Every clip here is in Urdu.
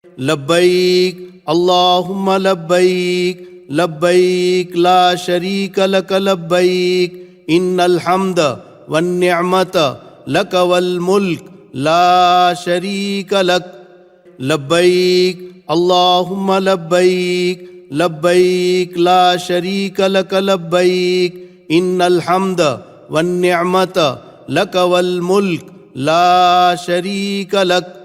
لبیک اللہم لبیک لبیک لا شریک لک لبیک ان الحمد والنعمت لک والملک لا شریک لک لبیک اللہم لبیک لبیک لا شریک لک لبیک ان الحمد والنعمت لک والملک لا شریک لک۔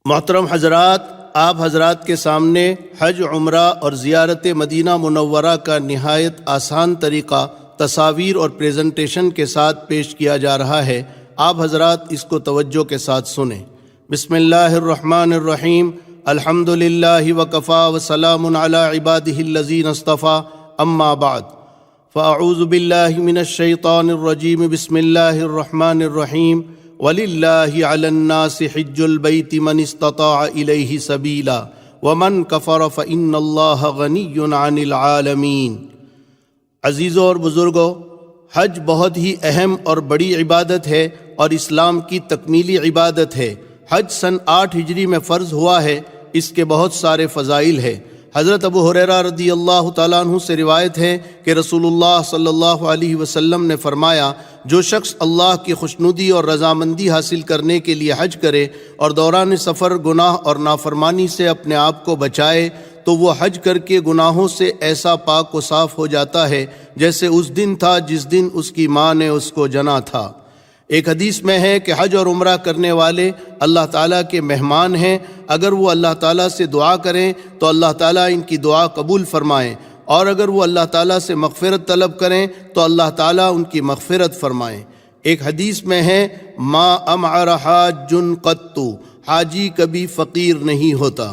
محترم حضرات، آپ حضرات کے سامنے حج، عمرہ اور زیارت مدینہ منورہ کا نہایت آسان طریقہ تصاویر اور پریزنٹیشن کے ساتھ پیش کیا جا رہا ہے۔ آپ حضرات اس کو توجہ کے ساتھ سنیں۔ بسم اللہ الرحمن الرحیم، الحمد للہ وکفا وسلام علی عبادہ الذین اصطفیٰ، اما بعد فاعوذ باللہ من الشیطان الرجیم، بسم اللہ الرحمن الرحیم، وَلِلَّهِ عَلَى النَّاسِ حِجُّ الْبَيْتِ مَنِ اسْتَطَاعَ إِلَيْهِ سَبِيلًا وَمَنْ كَفَرَ فَإِنَّ اللَّهَ غَنِيٌّ عَنِ الْعَالَمِينَ۔ عزیزوں اور بزرگوں، حج بہت ہی اہم اور بڑی عبادت ہے اور اسلام کی تکمیلی عبادت ہے۔ حج سن 8 ہجری میں فرض ہوا ہے۔ اس کے بہت سارے فضائل ہیں۔ حضرت ابو ہریرہ رضی اللہ تعالیٰ عنہ سے روایت ہے کہ رسول اللہ صلی اللہ علیہ وسلم نے فرمایا، جو شخص اللہ کی خوشنودی اور رضامندی حاصل کرنے کے لیے حج کرے اور دوران سفر گناہ اور نافرمانی سے اپنے آپ کو بچائے تو وہ حج کر کے گناہوں سے ایسا پاک و صاف ہو جاتا ہے جیسے اس دن تھا جس دن اس کی ماں نے اس کو جنا تھا۔ ایک حدیث میں ہے کہ حج اور عمرہ کرنے والے اللہ تعالیٰ کے مہمان ہیں۔ اگر وہ اللہ تعالیٰ سے دعا کریں تو اللہ تعالیٰ ان کی دعا قبول فرمائیں، اور اگر وہ اللہ تعالیٰ سے مغفرت طلب کریں تو اللہ تعالیٰ ان کی مغفرت فرمائیں۔ ایک حدیث میں ہے، ما امعر حاج قط، حاجی کبھی فقیر نہیں ہوتا۔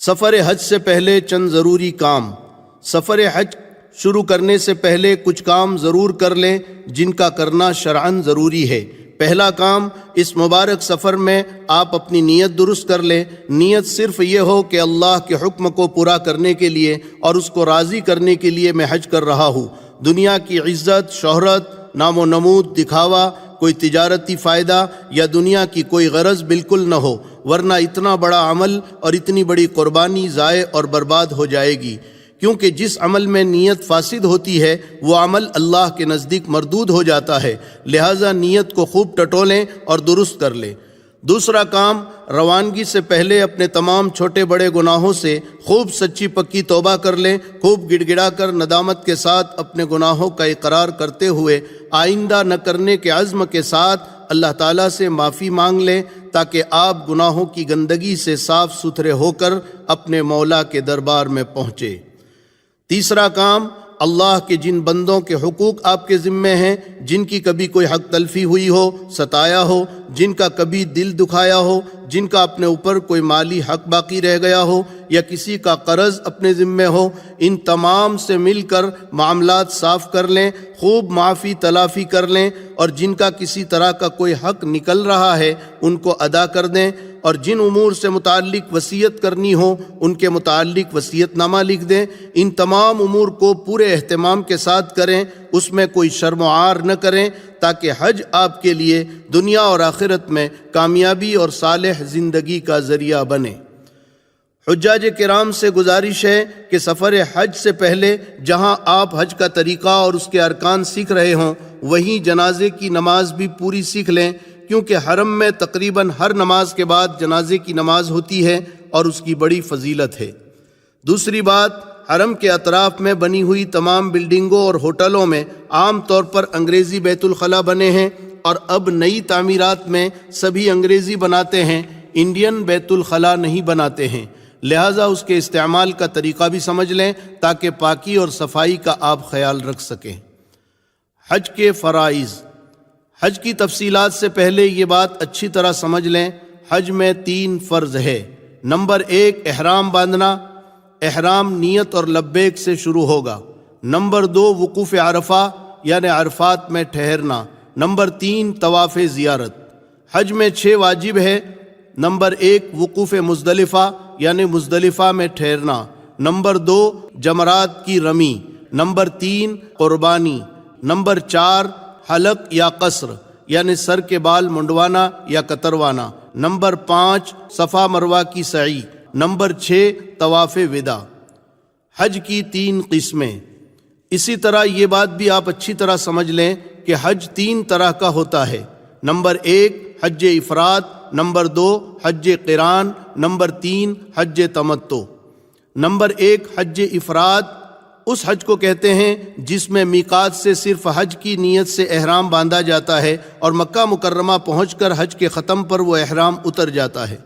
سفر حج سے پہلے چند ضروری کام۔ سفر حج شروع کرنے سے پہلے کچھ کام ضرور کر لیں جن کا کرنا شرعاً ضروری ہے۔ پہلا کام، اس مبارک سفر میں آپ اپنی نیت درست کر لیں۔ نیت صرف یہ ہو کہ اللہ کے حکم کو پورا کرنے کے لیے اور اس کو راضی کرنے کے لیے میں حج کر رہا ہوں۔ دنیا کی عزت، شہرت، نام و نمود، دکھاوا، کوئی تجارتی فائدہ یا دنیا کی کوئی غرض بالکل نہ ہو، ورنہ اتنا بڑا عمل اور اتنی بڑی قربانی ضائع اور برباد ہو جائے گی، کیونکہ جس عمل میں نیت فاسد ہوتی ہے وہ عمل اللہ کے نزدیک مردود ہو جاتا ہے۔ لہٰذا نیت کو خوب ٹٹولیں اور درست کر لیں۔ دوسرا کام، روانگی سے پہلے اپنے تمام چھوٹے بڑے گناہوں سے خوب سچی پکی توبہ کر لیں۔ خوب گڑ گڑا کر ندامت کے ساتھ اپنے گناہوں کا اقرار کرتے ہوئے آئندہ نہ کرنے کے عزم کے ساتھ اللہ تعالیٰ سے معافی مانگ لیں، تاکہ آپ گناہوں کی گندگی سے صاف ستھرے ہو کر اپنے مولا کے دربار میں پہنچے۔ تیسرا کام، اللہ کے جن بندوں کے حقوق آپ کے ذمے ہیں، جن کی کبھی کوئی حق تلفی ہوئی ہو، ستایا ہو، جن کا کبھی دل دکھایا ہو، جن کا اپنے اوپر کوئی مالی حق باقی رہ گیا ہو یا کسی کا قرض اپنے ذمے ہو، ان تمام سے مل کر معاملات صاف کر لیں، خوب معافی تلافی کر لیں، اور جن کا کسی طرح کا کوئی حق نکل رہا ہے ان کو ادا کر دیں، اور جن امور سے متعلق وصیت کرنی ہو ان کے متعلق وصیت نامہ لکھ دیں۔ ان تمام امور کو پورے اہتمام کے ساتھ کریں، اس میں کوئی شرم و عار نہ کریں، تاکہ حج آپ کے لیے دنیا اور آخرت میں کامیابی اور صالح زندگی کا ذریعہ بنے۔ حجاج کرام سے گزارش ہے کہ سفر حج سے پہلے جہاں آپ حج کا طریقہ اور اس کے ارکان سیکھ رہے ہوں، وہیں جنازے کی نماز بھی پوری سیکھ لیں، کیونکہ حرم میں تقریباً ہر نماز کے بعد جنازے کی نماز ہوتی ہے اور اس کی بڑی فضیلت ہے۔ دوسری بات، حرم کے اطراف میں بنی ہوئی تمام بلڈنگوں اور ہوٹلوں میں عام طور پر انگریزی بیت الخلاء بنے ہیں، اور اب نئی تعمیرات میں سبھی انگریزی بناتے ہیں، انڈین بیت الخلاء نہیں بناتے ہیں۔ لہٰذا اس کے استعمال کا طریقہ بھی سمجھ لیں تاکہ پاکی اور صفائی کا آپ خیال رکھ سکیں۔ حج کے فرائض۔ حج کی تفصیلات سے پہلے یہ بات اچھی طرح سمجھ لیں، حج میں 3 فرض ہے۔ نمبر 1، احرام باندھنا۔ احرام نیت اور لبیک سے شروع ہوگا۔ نمبر 2، وقوف عرفہ یعنی عرفات میں ٹھہرنا۔ نمبر 3، طواف زیارت۔ حج میں 6 واجب ہے۔ نمبر 1، وقوف مزدلفہ یعنی مزدلفہ میں ٹھہرنا۔ نمبر 2، جمرات کی رمی۔ نمبر 3، قربانی۔ نمبر 4، حلق یا قصر۔ یعنی سر کے بال منڈوانا یا کتروانا۔ نمبر 5 صفا مروہ کی سعی۔ نمبر 6 طواف وداع۔ حج کی 3 قسمیں۔ اسی طرح یہ بات بھی آپ اچھی طرح سمجھ لیں کہ حج 3 طرح کا ہوتا ہے۔ نمبر 1 حج افراد، نمبر 2 حج قران، نمبر 3 حج تمتع۔ نمبر 1 حج افراد اس حج کو کہتے ہیں جس میں میقات سے صرف حج کی نیت سے احرام باندھا جاتا ہے اور مکہ مکرمہ پہنچ کر حج کے ختم پر وہ احرام اتر جاتا ہے۔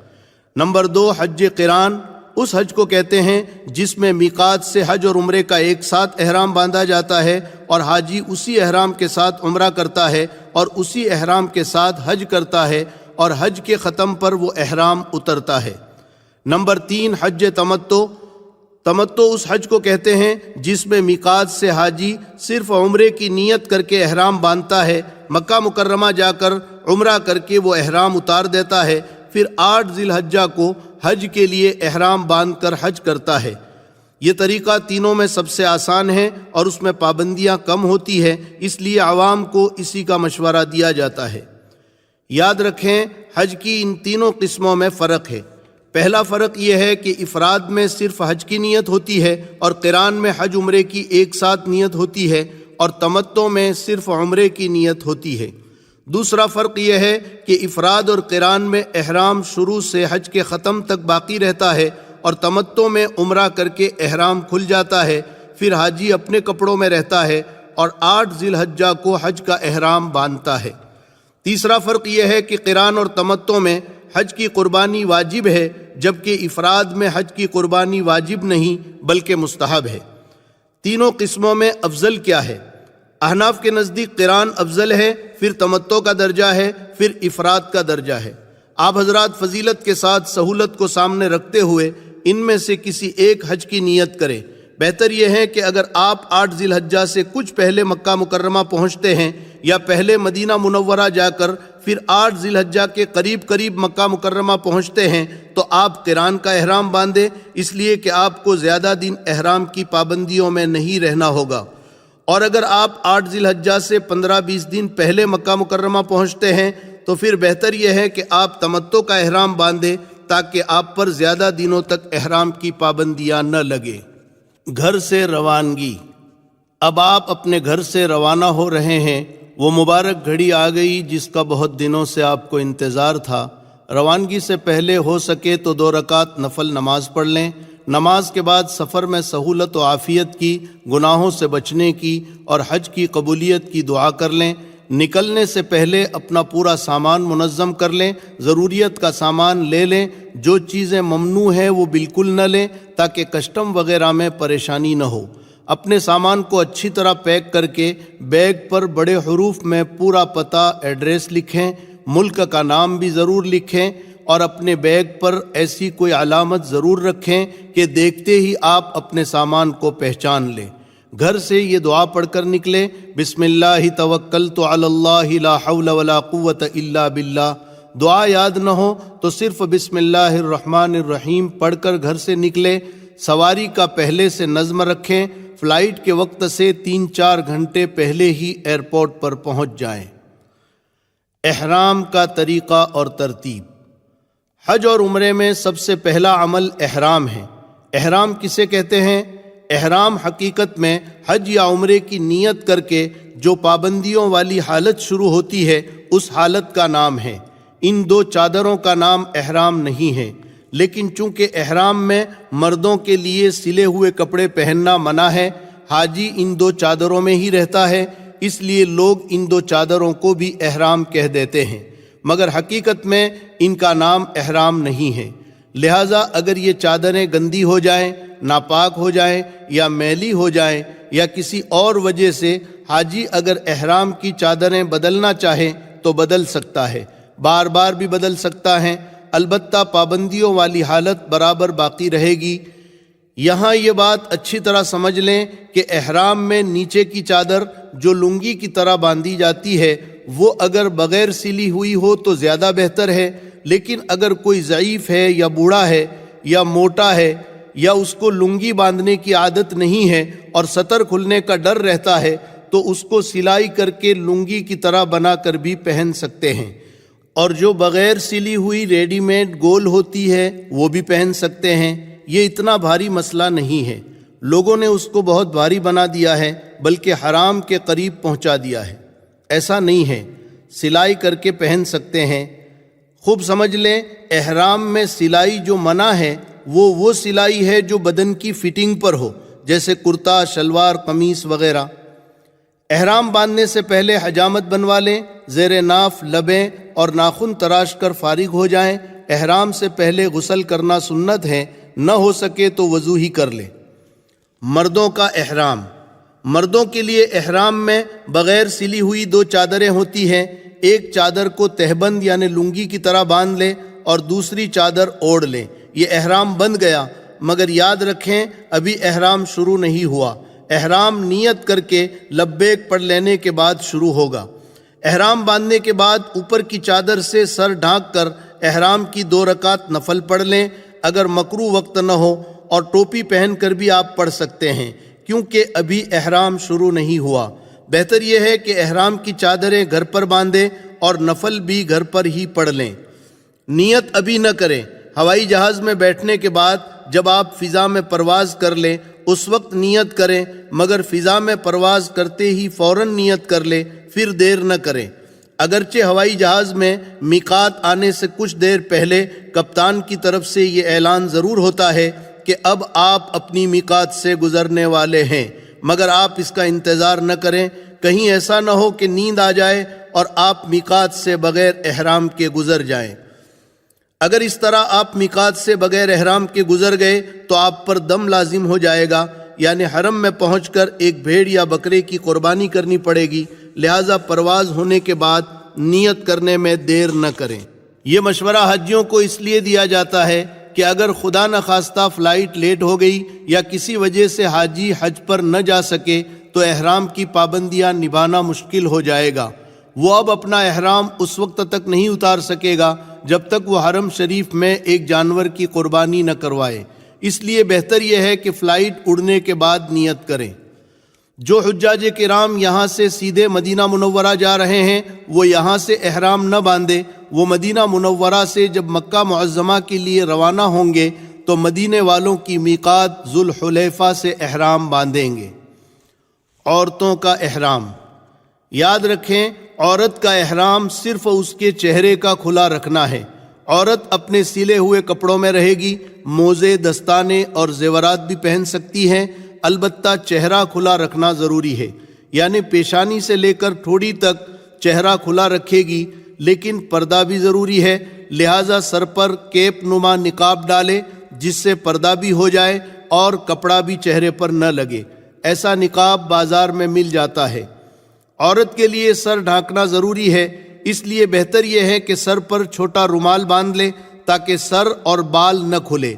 نمبر 2 حج قران اس حج کو کہتے ہیں جس میں میقات سے حج اور عمرے کا ایک ساتھ احرام باندھا جاتا ہے اور حاجی اسی احرام کے ساتھ عمرہ کرتا ہے اور اسی احرام کے ساتھ حج کرتا ہے اور حج کے ختم پر وہ احرام اترتا ہے۔ نمبر 3 حج تمتع۔ تمتع اس حج کو کہتے ہیں جس میں میقات سے حاجی صرف عمرے کی نیت کر کے احرام باندھتا ہے، مکہ مکرمہ جا کر عمرہ کر کے وہ احرام اتار دیتا ہے، پھر 8 ذی الحجہ کو حج کے لیے احرام باندھ کر حج کرتا ہے۔ یہ طریقہ تینوں میں سب سے آسان ہے اور اس میں پابندیاں کم ہوتی ہے، اس لیے عوام کو اسی کا مشورہ دیا جاتا ہے۔ یاد رکھیں حج کی ان تینوں قسموں میں فرق ہے۔ پہلا فرق یہ ہے کہ افراد میں صرف حج کی نیت ہوتی ہے اور قران میں حج عمرے کی ایک ساتھ نیت ہوتی ہے اور تمتع میں صرف عمرے کی نیت ہوتی ہے۔ دوسرا فرق یہ ہے کہ افراد اور قران میں احرام شروع سے حج کے ختم تک باقی رہتا ہے اور تمتع میں عمرہ کر کے احرام کھل جاتا ہے، پھر حاجی اپنے کپڑوں میں رہتا ہے اور 8 ذی الحجہ کو حج کا احرام باندھتا ہے۔ تیسرا فرق یہ ہے کہ قران اور تمتع میں حج کی قربانی واجب ہے جبکہ افراد میں حج کی قربانی واجب نہیں بلکہ مستحب ہے۔ تینوں قسموں میں افضل کیا ہے؟ احناف کے نزدیک قران افضل ہے، پھر تمتع کا درجہ ہے، پھر افراد کا درجہ ہے۔ آپ حضرات فضیلت کے ساتھ سہولت کو سامنے رکھتے ہوئے ان میں سے کسی ایک حج کی نیت کریں۔ بہتر یہ ہے کہ اگر آپ 8 ذی الحجہ سے کچھ پہلے مکہ مکرمہ پہنچتے ہیں یا پہلے مدینہ منورہ جا کر پھر 8 ذی الحجہ کے قریب مکہ مکرمہ پہنچتے ہیں تو آپ قران کا احرام باندھیں، اس لیے کہ آپ کو زیادہ دن احرام کی پابندیوں میں نہیں رہنا ہوگا۔ اور اگر آپ 8 ذی الحجہ سے 15-20 دن پہلے مکہ مکرمہ پہنچتے ہیں تو پھر بہتر یہ ہے کہ آپ تمتع کا احرام باندھیں تاکہ آپ پر زیادہ دنوں تک احرام کی پابندیاں نہ لگیں۔ گھر سے روانگی۔ اب آپ اپنے گھر سے روانہ ہو رہے ہیں، وہ مبارک گھڑی آ گئی جس کا بہت دنوں سے آپ کو انتظار تھا۔ روانگی سے پہلے ہو سکے تو 2 رکعت نفل نماز پڑھ لیں۔ نماز کے بعد سفر میں سہولت و عافیت کی، گناہوں سے بچنے کی اور حج کی قبولیت کی دعا کر لیں۔ نکلنے سے پہلے اپنا پورا سامان منظم کر لیں، ضروریت کا سامان لے لیں، جو چیزیں ممنوع ہیں وہ بالکل نہ لیں تاکہ کسٹم وغیرہ میں پریشانی نہ ہو۔ اپنے سامان کو اچھی طرح پیک کر کے بیگ پر بڑے حروف میں پورا پتہ ایڈریس لکھیں، ملک کا نام بھی ضرور لکھیں اور اپنے بیگ پر ایسی کوئی علامت ضرور رکھیں کہ دیکھتے ہی آپ اپنے سامان کو پہچان لیں۔ گھر سے یہ دعا پڑھ کر نکلے، بسم اللہ توکلت علی اللہ لا حول ولا قوت الا باللہ۔ دعا یاد نہ ہو تو صرف بسم اللہ الرحمن الرحیم پڑھ کر گھر سے نکلے۔ سواری کا پہلے سے نظم رکھیں، فلائٹ کے وقت سے 3-4 گھنٹے پہلے ہی ایئرپورٹ پر پہنچ جائیں۔ احرام کا طریقہ اور ترتیب۔ حج اور عمرے میں سب سے پہلا عمل احرام ہے۔ احرام کسے کہتے ہیں؟ احرام حقیقت میں حج یا عمرے کی نیت کر کے جو پابندیوں والی حالت شروع ہوتی ہے اس حالت کا نام ہے۔ ان 2 چادروں کا نام احرام نہیں ہے، لیکن چونکہ احرام میں مردوں کے لیے سلے ہوئے کپڑے پہننا منع ہے، حاجی ان 2 چادروں میں ہی رہتا ہے، اس لیے لوگ ان 2 چادروں کو بھی احرام کہہ دیتے ہیں، مگر حقیقت میں ان کا نام احرام نہیں ہے۔ لہٰذا اگر یہ چادریں گندی ہو جائیں، ناپاک ہو جائیں یا میلی ہو جائیں یا کسی اور وجہ سے حاجی اگر احرام کی چادریں بدلنا چاہے تو بدل سکتا ہے، بار بار بھی بدل سکتا ہے، البتہ پابندیوں والی حالت برابر باقی رہے گی۔ یہاں یہ بات اچھی طرح سمجھ لیں کہ احرام میں نیچے کی چادر جو لنگی کی طرح باندھی جاتی ہے وہ اگر بغیر سلی ہوئی ہو تو زیادہ بہتر ہے، لیکن اگر کوئی ضعیف ہے یا بوڑھا ہے یا موٹا ہے یا اس کو لنگی باندھنے کی عادت نہیں ہے اور سطر کھلنے کا ڈر رہتا ہے تو اس کو سلائی کر کے لنگی کی طرح بنا کر بھی پہن سکتے ہیں، اور جو بغیر سلی ہوئی ریڈی میڈ گول ہوتی ہے وہ بھی پہن سکتے ہیں۔ یہ اتنا بھاری مسئلہ نہیں ہے، لوگوں نے اس کو بہت بھاری بنا دیا ہے، بلکہ حرام کے قریب پہنچا دیا ہے۔ ایسا نہیں ہے، سلائی کر کے پہن سکتے ہیں۔ خوب سمجھ لیں، احرام میں سلائی جو منع ہے وہ سلائی ہے جو بدن کی فٹنگ پر ہو، جیسے کرتا، شلوار، قمیص وغیرہ۔ احرام باندھنے سے پہلے حجامت بنوا لیں، زیر ناف لبیں اور ناخن تراش کر فارغ ہو جائیں۔ احرام سے پہلے غسل کرنا سنت ہے، نہ ہو سکے تو وضو ہی کر لیں۔ مردوں کا احرام۔ مردوں کے لیے احرام میں بغیر سلی ہوئی 2 چادریں ہوتی ہیں۔ ایک چادر کو تہبند یعنی لنگی کی طرح باندھ لیں اور دوسری چادر اوڑھ لیں۔ یہ احرام بند گیا، مگر یاد رکھیں ابھی احرام شروع نہیں ہوا۔ احرام نیت کر کے لبیک پڑھ لینے کے بعد شروع ہوگا۔ احرام باندھنے کے بعد اوپر کی چادر سے سر ڈھانک کر احرام کی 2 رکعت نفل پڑھ لیں۔ اگر مکروہ وقت نہ ہو اور ٹوپی پہن کر بھی آپ پڑھ سکتے ہیں، کیونکہ ابھی احرام شروع نہیں ہوا۔ بہتر یہ ہے کہ احرام کی چادریں گھر پر باندھیں اور نفل بھی گھر پر ہی پڑھ لیں۔ نیت ابھی نہ کریں، ہوائی جہاز میں بیٹھنے کے بعد جب آپ فضا میں پرواز کر لیں اس وقت نیت کریں، مگر فضا میں پرواز کرتے ہی فوراً نیت کر لیں، پھر دیر نہ کریں۔ اگرچہ ہوائی جہاز میں میقات آنے سے کچھ دیر پہلے کپتان کی طرف سے یہ اعلان ضرور ہوتا ہے کہ اب آپ اپنی میقات سے گزرنے والے ہیں، مگر آپ اس کا انتظار نہ کریں، کہیں ایسا نہ ہو کہ نیند آ جائے اور آپ میقات سے بغیر احرام کے گزر جائیں۔ اگر اس طرح آپ میقات سے بغیر احرام کے گزر گئے تو آپ پر دم لازم ہو جائے گا، یعنی حرم میں پہنچ کر ایک بھیڑ یا بکرے کی قربانی کرنی پڑے گی، لہٰذا پرواز ہونے کے بعد نیت کرنے میں دیر نہ کریں۔ یہ مشورہ حجیوں کو اس لیے دیا جاتا ہے کہ اگر خدا نخواستہ فلائٹ لیٹ ہو گئی یا کسی وجہ سے حاجی حج پر نہ جا سکے تو احرام کی پابندیاں نبھانا مشکل ہو جائے گا۔ وہ اب اپنا احرام اس وقت تک نہیں اتار سکے گا جب تک وہ حرم شریف میں ایک جانور کی قربانی نہ کروائے۔ اس لیے بہتر یہ ہے کہ فلائٹ اڑنے کے بعد نیت کریں۔ جو حجاج کرام یہاں سے سیدھے مدینہ منورہ جا رہے ہیں وہ یہاں سے احرام نہ باندھے، وہ مدینہ منورہ سے جب مکہ معظمہ کے لیے روانہ ہوں گے تو مدینے والوں کی میقات ذوالحلیفہ سے احرام باندھیں گے۔ عورتوں کا احرام۔ یاد رکھیں، عورت کا احرام صرف اس کے چہرے کا کھلا رکھنا ہے۔ عورت اپنے سلے ہوئے کپڑوں میں رہے گی، موزے، دستانے اور زیورات بھی پہن سکتی ہیں، البتہ چہرہ کھلا رکھنا ضروری ہے، یعنی پیشانی سے لے کر ٹھوڑی تک چہرہ کھلا رکھے گی، لیکن پردہ بھی ضروری ہے، لہٰذا سر پر کیپ نما نقاب ڈالے جس سے پردہ بھی ہو جائے اور کپڑا بھی چہرے پر نہ لگے۔ ایسا نقاب بازار میں مل جاتا ہے۔ عورت کے لیے سر ڈھانکنا ضروری ہے، اس لیے بہتر یہ ہے کہ سر پر چھوٹا رومال باندھ لے تاکہ سر اور بال نہ کھلے،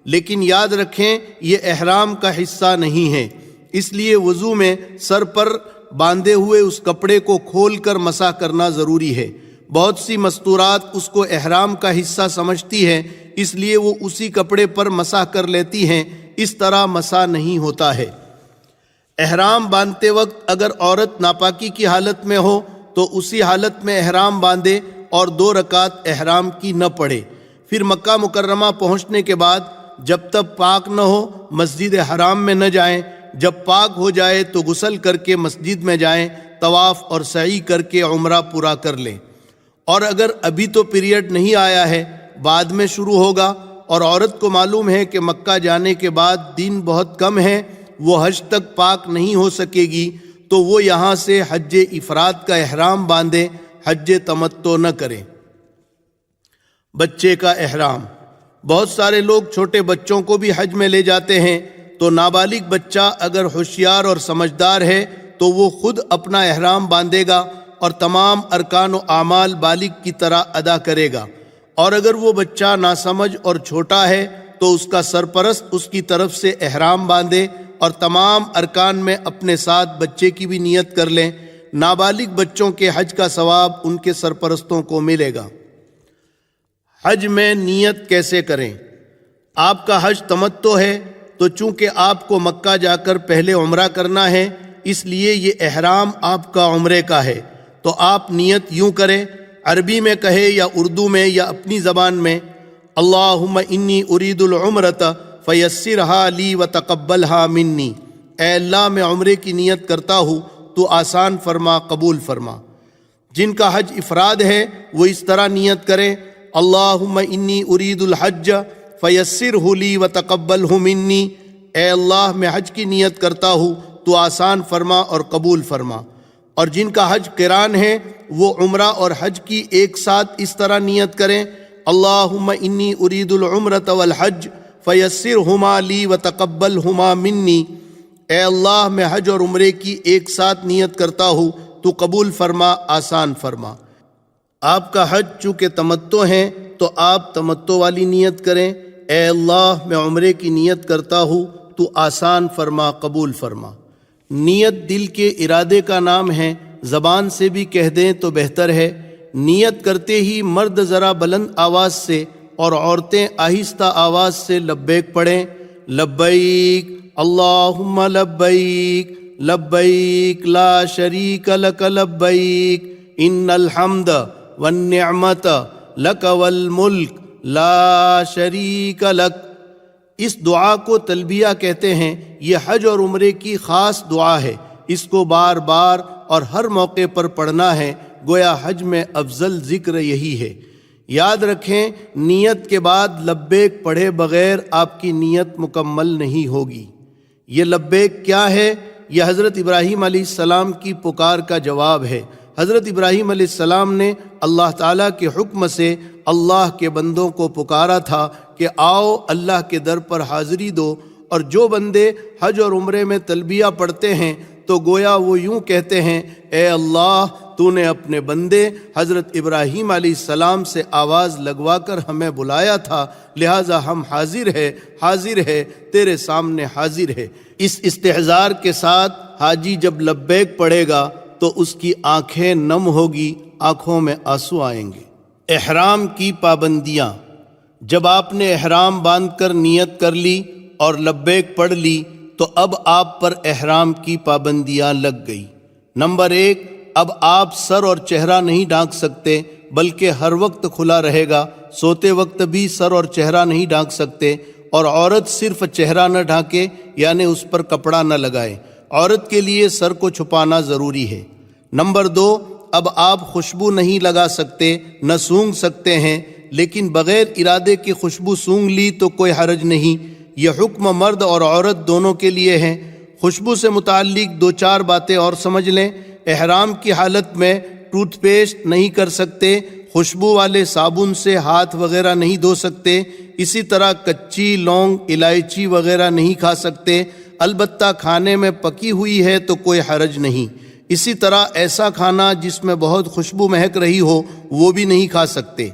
لیکن یاد رکھیں یہ احرام کا حصہ نہیں ہے، اس لیے وضو میں سر پر باندھے ہوئے اس کپڑے کو کھول کر مسح کرنا ضروری ہے۔ بہت سی مستورات اس کو احرام کا حصہ سمجھتی ہیں، اس لیے وہ اسی کپڑے پر مسح کر لیتی ہیں، اس طرح مسح نہیں ہوتا ہے۔ احرام باندھتے وقت اگر عورت ناپاکی کی حالت میں ہو تو اسی حالت میں احرام باندھے اور 2 رکعت احرام کی نہ پڑھے۔ پھر مکہ مکرمہ پہنچنے کے بعد جب تک پاک نہ ہو مسجد حرام میں نہ جائیں، جب پاک ہو جائے تو غسل کر کے مسجد میں جائیں، طواف اور سعی کر کے عمرہ پورا کر لیں۔ اور اگر ابھی تو پیریڈ نہیں آیا ہے، بعد میں شروع ہوگا اور عورت کو معلوم ہے کہ مکہ جانے کے بعد دن بہت کم ہے، وہ حج تک پاک نہیں ہو سکے گی، تو وہ یہاں سے حج افراد کا احرام باندھے، حج تمتع نہ کریں۔ بچے کا احرام۔ بہت سارے لوگ چھوٹے بچوں کو بھی حج میں لے جاتے ہیں، تو نابالغ بچہ اگر ہوشیار اور سمجھدار ہے تو وہ خود اپنا احرام باندھے گا اور تمام ارکان و اعمال بالغ کی طرح ادا کرے گا، اور اگر وہ بچہ ناسمجھ اور چھوٹا ہے تو اس کا سرپرست اس کی طرف سے احرام باندھے اور تمام ارکان میں اپنے ساتھ بچے کی بھی نیت کر لیں۔ نابالغ بچوں کے حج کا ثواب ان کے سرپرستوں کو ملے گا۔ حج میں نیت کیسے کریں؟ آپ کا حج تمتع ہے تو چونکہ آپ کو مکہ جا کر پہلے عمرہ کرنا ہے، اس لیے یہ احرام آپ کا عمرے کا ہے۔ تو آپ نیت یوں کریں، عربی میں کہے یا اردو میں یا اپنی زبان میں، اللہم انی ارید العمرۃ فیسرھا لی وتقبلھا منی، اے اللہ میں عمرے کی نیت کرتا ہوں، تو آسان فرما، قبول فرما۔ جن کا حج افراد ہے وہ اس طرح نیت کریں، اللہم انی ارید الحج فیسرہ لی وتقبلہ منی، اے اللہ میں حج کی نیت کرتا ہوں، تو آسان فرما اور قبول فرما۔ اور جن کا حج قران ہے وہ عمرہ اور حج کی ایک ساتھ اس طرح نیت کریں، اللہم انی ارید العمرۃ والحج فیسرہما لی وتقبلہما منی، اے اللہ میں حج اور عمرے کی ایک ساتھ نیت کرتا ہوں، تو قبول فرما، آسان فرما۔ آپ کا حج چونکہ تمتع ہے تو آپ تمتع والی نیت کریں، اے اللہ میں عمرے کی نیت کرتا ہوں، تو آسان فرما، قبول فرما۔ نیت دل کے ارادے کا نام ہے، زبان سے بھی کہہ دیں تو بہتر ہے۔ نیت کرتے ہی مرد ذرا بلند آواز سے اور عورتیں آہستہ آواز سے لبیک پڑھیں، لبیک اللہم لبیک لبیک لا شریک لک لبیک ان الحمد والنعمت لک والملک لا شریک لک۔ اس دعا کو تلبیہ کہتے ہیں۔ یہ حج اور عمرے کی خاص دعا ہے، اس کو بار بار اور ہر موقع پر پڑھنا ہے، گویا حج میں افضل ذکر یہی ہے۔ یاد رکھیں، نیت کے بعد لبیک پڑھے بغیر آپ کی نیت مکمل نہیں ہوگی۔ یہ لبیک کیا ہے؟ یہ حضرت ابراہیم علیہ السلام کی پکار کا جواب ہے۔ حضرت ابراہیم علیہ السلام نے اللہ تعالیٰ کے حکم سے اللہ کے بندوں کو پکارا تھا کہ آؤ اللہ کے در پر حاضری دو، اور جو بندے حج اور عمرے میں تلبیہ پڑھتے ہیں تو گویا وہ یوں کہتے ہیں، اے اللہ تو نے اپنے بندے حضرت ابراہیم علیہ السلام سے آواز لگوا کر ہمیں بلایا تھا، لہٰذا ہم حاضر ہے تیرے سامنے حاضر ہے۔ اس استحضار کے ساتھ حاجی جب لبیک پڑھے گا تو اس کی آنکھیں نم ہوگی، آنکھوں میں آنسو آئیں گے۔ احرام کی پابندیاں۔ جب آپ نے احرام باندھ کر نیت کر لی اور لبیک پڑھ لی تو اب آپ پر احرام کی پابندیاں لگ گئی۔ نمبر 1، اب آپ سر اور چہرہ نہیں ڈھانک سکتے، بلکہ ہر وقت کھلا رہے گا۔ سوتے وقت بھی سر اور چہرہ نہیں ڈھانک سکتے، اور عورت صرف چہرہ نہ ڈھانکے، یعنی اس پر کپڑا نہ لگائے۔ عورت کے لیے سر کو چھپانا ضروری ہے۔ نمبر 2، اب آپ خوشبو نہیں لگا سکتے، نہ سونگھ سکتے ہیں، لیکن بغیر ارادے کی خوشبو سونگھ لی تو کوئی حرج نہیں۔ یہ حکم مرد اور عورت دونوں کے لیے ہے۔ خوشبو سے متعلق 2-4 باتیں اور سمجھ لیں۔ احرام کی حالت میں ٹوتھ پیسٹ نہیں کر سکتے، خوشبو والے صابن سے ہاتھ وغیرہ نہیں دھو سکتے، اسی طرح کچی لونگ، الائچی وغیرہ نہیں کھا سکتے، البتہ کھانے میں پکی ہوئی ہے تو کوئی حرج نہیں۔ اسی طرح ایسا کھانا جس میں بہت خوشبو مہک رہی ہو وہ بھی نہیں کھا سکتے۔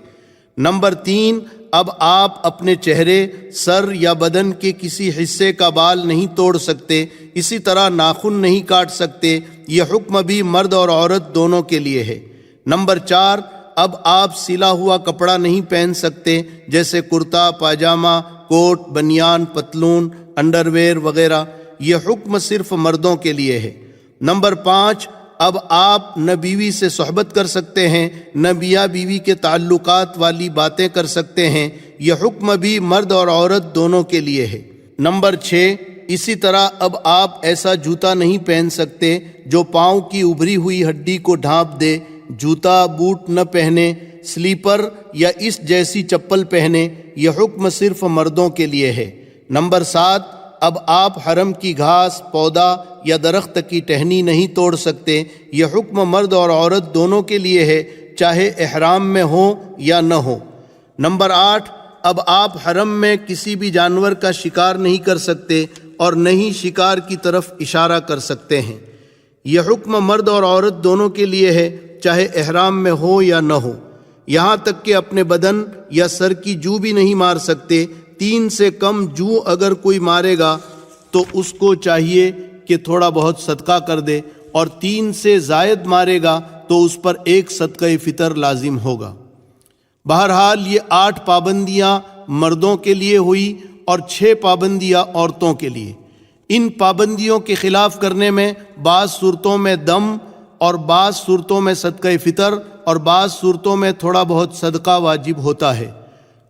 نمبر 3، اب آپ اپنے چہرے، سر یا بدن کے کسی حصے کا بال نہیں توڑ سکتے، اسی طرح ناخن نہیں کاٹ سکتے۔ یہ حکم بھی مرد اور عورت دونوں کے لیے ہے۔ نمبر 4، اب آپ سلا ہوا کپڑا نہیں پہن سکتے، جیسے کرتا، پاجامہ، کوٹ، بنیان، پتلون، انڈرویئر وغیرہ۔ یہ حکم صرف مردوں کے لیے ہے۔ نمبر 5، اب آپ نہ بیوی سے صحبت کر سکتے ہیں، نہ میاں بیوی کے تعلقات والی باتیں کر سکتے ہیں۔ یہ حکم بھی مرد اور عورت دونوں کے لیے ہے۔ نمبر 6، اسی طرح اب آپ ایسا جوتا نہیں پہن سکتے جو پاؤں کی ابھری ہوئی ہڈی کو ڈھانپ دے۔ جوتا، بوٹ نہ پہنے، سلیپر یا اس جیسی چپل پہنے۔ یہ حکم صرف مردوں کے لیے ہے۔ نمبر 7، اب آپ حرم کی گھاس، پودا یا درخت کی ٹہنی نہیں توڑ سکتے۔ یہ حکم مرد اور عورت دونوں کے لیے ہے، چاہے احرام میں ہوں یا نہ ہوں۔ نمبر 8، اب آپ حرم میں کسی بھی جانور کا شکار نہیں کر سکتے اور نہ ہی شکار کی طرف اشارہ کر سکتے ہیں۔ یہ حکم مرد اور عورت دونوں کے لیے ہے، چاہے احرام میں ہو یا نہ ہو۔ یہاں تک کہ اپنے بدن یا سر کی جو بھی نہیں مار سکتے۔ 3 سے کم جو اگر کوئی مارے گا تو اس کو چاہیے کہ تھوڑا بہت صدقہ کر دے، اور 3 سے زائد مارے گا تو اس پر 1 صدقہ فطر لازم ہوگا۔ بہرحال یہ 8 پابندیاں مردوں کے لیے ہوئی اور 6 پابندیاں عورتوں کے لیے۔ ان پابندیوں کے خلاف کرنے میں بعض صورتوں میں دم اور بعض صورتوں میں صدقہ فطر اور بعض صورتوں میں تھوڑا بہت صدقہ واجب ہوتا ہے۔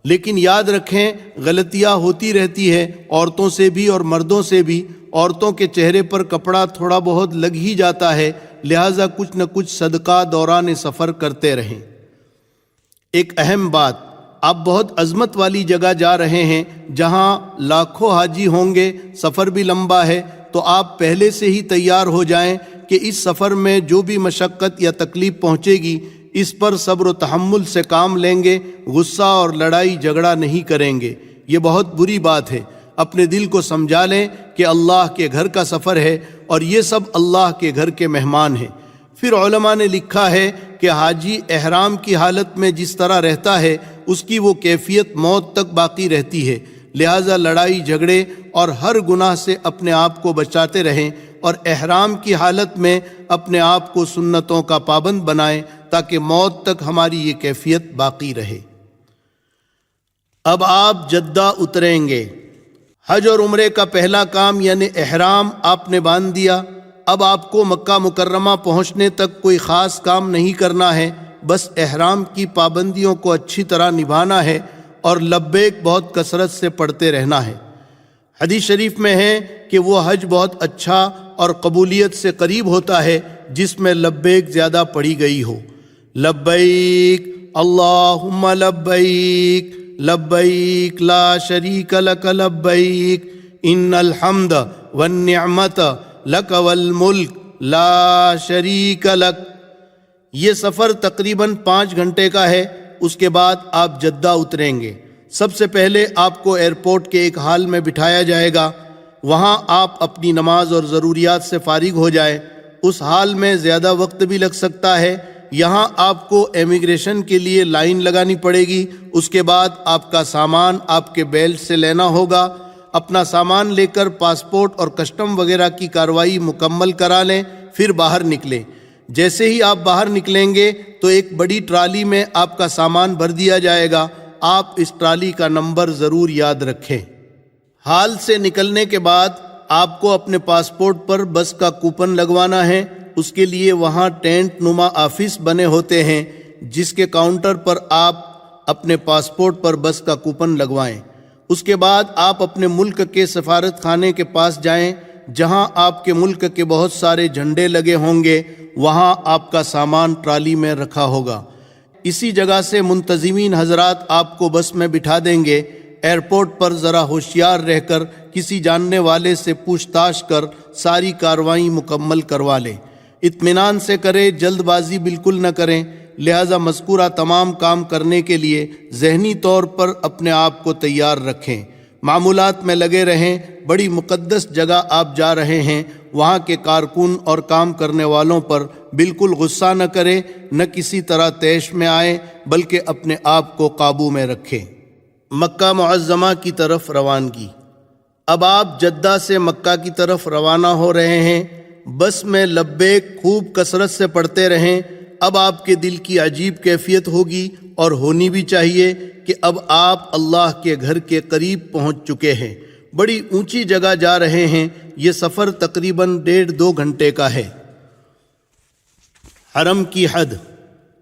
لیکن یاد رکھیں غلطیاں ہوتی رہتی ہے، عورتوں سے بھی اور مردوں سے بھی۔ عورتوں کے چہرے پر کپڑا تھوڑا بہت لگ ہی جاتا ہے، لہٰذا کچھ نہ کچھ صدقہ دوران سفر کرتے رہیں۔ ایک اہم بات، آپ بہت عظمت والی جگہ جا رہے ہیں جہاں لاکھوں حاجی ہوں گے، سفر بھی لمبا ہے، تو آپ پہلے سے ہی تیار ہو جائیں کہ اس سفر میں جو بھی مشقت یا تکلیف پہنچے گی اس پر صبر و تحمل سے کام لیں گے، غصہ اور لڑائی جھگڑا نہیں کریں گے۔ یہ بہت بری بات ہے۔ اپنے دل کو سمجھا لیں کہ اللہ کے گھر کا سفر ہے اور یہ سب اللہ کے گھر کے مہمان ہیں۔ پھر علماء نے لکھا ہے کہ حاجی احرام کی حالت میں جس طرح رہتا ہے اس کی وہ کیفیت موت تک باقی رہتی ہے، لہٰذا لڑائی جھگڑے اور ہر گناہ سے اپنے آپ کو بچاتے رہیں اور احرام کی حالت میں اپنے آپ کو سنتوں کا پابند بنائیں تاکہ موت تک ہماری یہ کیفیت باقی رہے۔ اب آپ جدہ اتریں گے۔ حج اور عمرے کا پہلا کام یعنی احرام آپ نے باندھ دیا۔ اب آپ کو مکہ مکرمہ پہنچنے تک کوئی خاص کام نہیں کرنا ہے، بس احرام کی پابندیوں کو اچھی طرح نبھانا ہے اور لبیک بہت کثرت سے پڑھتے رہنا ہے۔ حدیث شریف میں ہے کہ وہ حج بہت اچھا اور قبولیت سے قریب ہوتا ہے جس میں لبیک زیادہ پڑھی گئی ہو۔ لبیک اللہم لبیک لبیک لا شریک لک لبیک ان الحمد والنعمت لک والملک لا شریک لک۔ یہ سفر تقریباً 5 گھنٹے کا ہے۔ اس کے بعد آپ جدہ اتریں گے۔ سب سے پہلے آپ کو ایئرپورٹ کے ایک ہال میں بٹھایا جائے گا، وہاں آپ اپنی نماز اور ضروریات سے فارغ ہو جائیں۔ اس ہال میں زیادہ وقت بھی لگ سکتا ہے۔ یہاں آپ کو امیگریشن کے لیے لائن لگانی پڑے گی۔ اس کے بعد آپ کا سامان آپ کے بیلٹ سے لینا ہوگا۔ اپنا سامان لے کر پاسپورٹ اور کسٹم وغیرہ کی کارروائی مکمل کرا لیں، پھر باہر نکلیں۔ جیسے ہی آپ باہر نکلیں گے تو ایک بڑی ٹرالی میں آپ کا سامان بھر دیا جائے گا۔ آپ اس ٹرالی کا نمبر ضرور یاد رکھیں۔ ہال سے نکلنے کے بعد آپ کو اپنے پاسپورٹ پر بس کا کوپن لگوانا ہے۔ اس کے لیے وہاں ٹینٹ نما آفس بنے ہوتے ہیں جس کے کاؤنٹر پر آپ اپنے پاسپورٹ پر بس کا کوپن لگوائیں۔ اس کے بعد آپ اپنے ملک کے سفارت خانے کے پاس جائیں جہاں آپ کے ملک کے بہت سارے جھنڈے لگے ہوں گے، وہاں آپ کا سامان ٹرالی میں رکھا ہوگا۔ اسی جگہ سے منتظمین حضرات آپ کو بس میں بٹھا دیں گے۔ ایئرپورٹ پر ذرا ہوشیار رہ کر کسی جاننے والے سے پوچھ تاچھ کر ساری کارروائی مکمل کروا لیں۔ اطمینان سے کریں، جلد بازی بالکل نہ کریں۔ لہذا مذکورہ تمام کام کرنے کے لیے ذہنی طور پر اپنے آپ کو تیار رکھیں۔ معمولات میں لگے رہیں۔ بڑی مقدس جگہ آپ جا رہے ہیں، وہاں کے کارکن اور کام کرنے والوں پر بالکل غصہ نہ کریں، نہ کسی طرح طیش میں آئیں، بلکہ اپنے آپ کو قابو میں رکھیں۔ مکہ معظمہ کی طرف روانگی۔ اب آپ جدہ سے مکہ کی طرف روانہ ہو رہے ہیں۔ بس میں لبیک خوب کثرت سے پڑھتے رہیں۔ اب آپ کے دل کی عجیب کیفیت ہوگی اور ہونی بھی چاہیے کہ اب آپ اللہ کے گھر کے قریب پہنچ چکے ہیں۔ بڑی اونچی جگہ جا رہے ہیں۔ یہ سفر تقریباً 1.5-2 گھنٹے کا ہے۔ حرم کی حد۔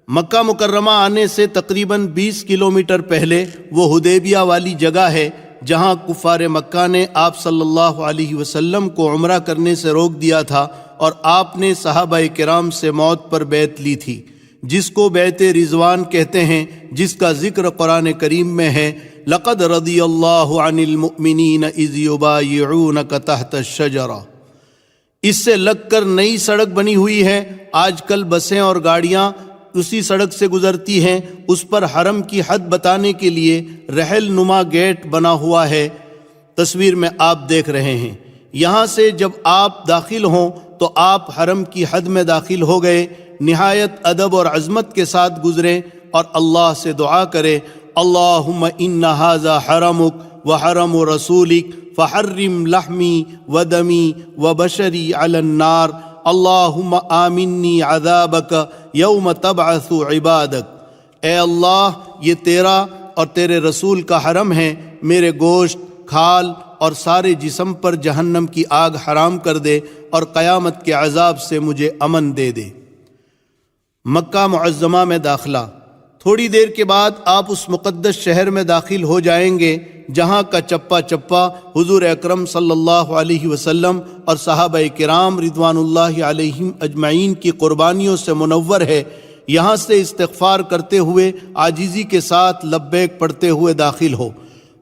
مکہ مکرمہ آنے سے تقریباً 20 کلومیٹر پہلے وہ حدیبیہ والی جگہ ہے جہاں کفار مکہ نے آپ صلی اللہ علیہ وسلم کو عمرہ کرنے سے روک دیا تھا اور آپ نے صحابہ کرام سے موت پر بیعت لی تھی، جس کو بیعت رضوان کہتے ہیں، جس کا ذکر قرآن کریم میں ہے۔ لقد رضی اللہ عن المؤمنین اذ یبایعونک تحت الشجرہ۔ اس سے لگ کر نئی سڑک بنی ہوئی ہے۔ آج کل بسیں اور گاڑیاں اسی سڑک سے گزرتی ہیں۔ اس پر حرم کی حد بتانے کے لیے رحل نما گیٹ بنا ہوا ہے، تصویر میں آپ دیکھ رہے ہیں۔ یہاں سے جب آپ داخل ہوں تو آپ حرم کی حد میں داخل ہو گئے۔ نہایت ادب اور عظمت کے ساتھ گزریں اور اللہ سے دعا کریں، اللہم ان ھذا حرمک وحرم رسولک فحرم لحمی ودمی وبشری علی النار، اللہم آمنی عذابک یوم تبعث عبادک۔ اے اللہ، یہ تیرا اور تیرے رسول کا حرم ہے، میرے گوشت، کھال اور سارے جسم پر جہنم کی آگ حرام کر دے اور قیامت کے عذاب سے مجھے امن دے دے۔ مکہ معظمہ میں داخلہ۔ تھوڑی دیر کے بعد آپ اس مقدس شہر میں داخل ہو جائیں گے جہاں کا چپا چپا حضور اکرم صلی اللہ علیہ وسلم اور صحابہ کرام رضوان اللہ علیہم اجمعین کی قربانیوں سے منور ہے۔ یہاں سے استغفار کرتے ہوئے عاجزی کے ساتھ لبیک پڑھتے ہوئے داخل ہو۔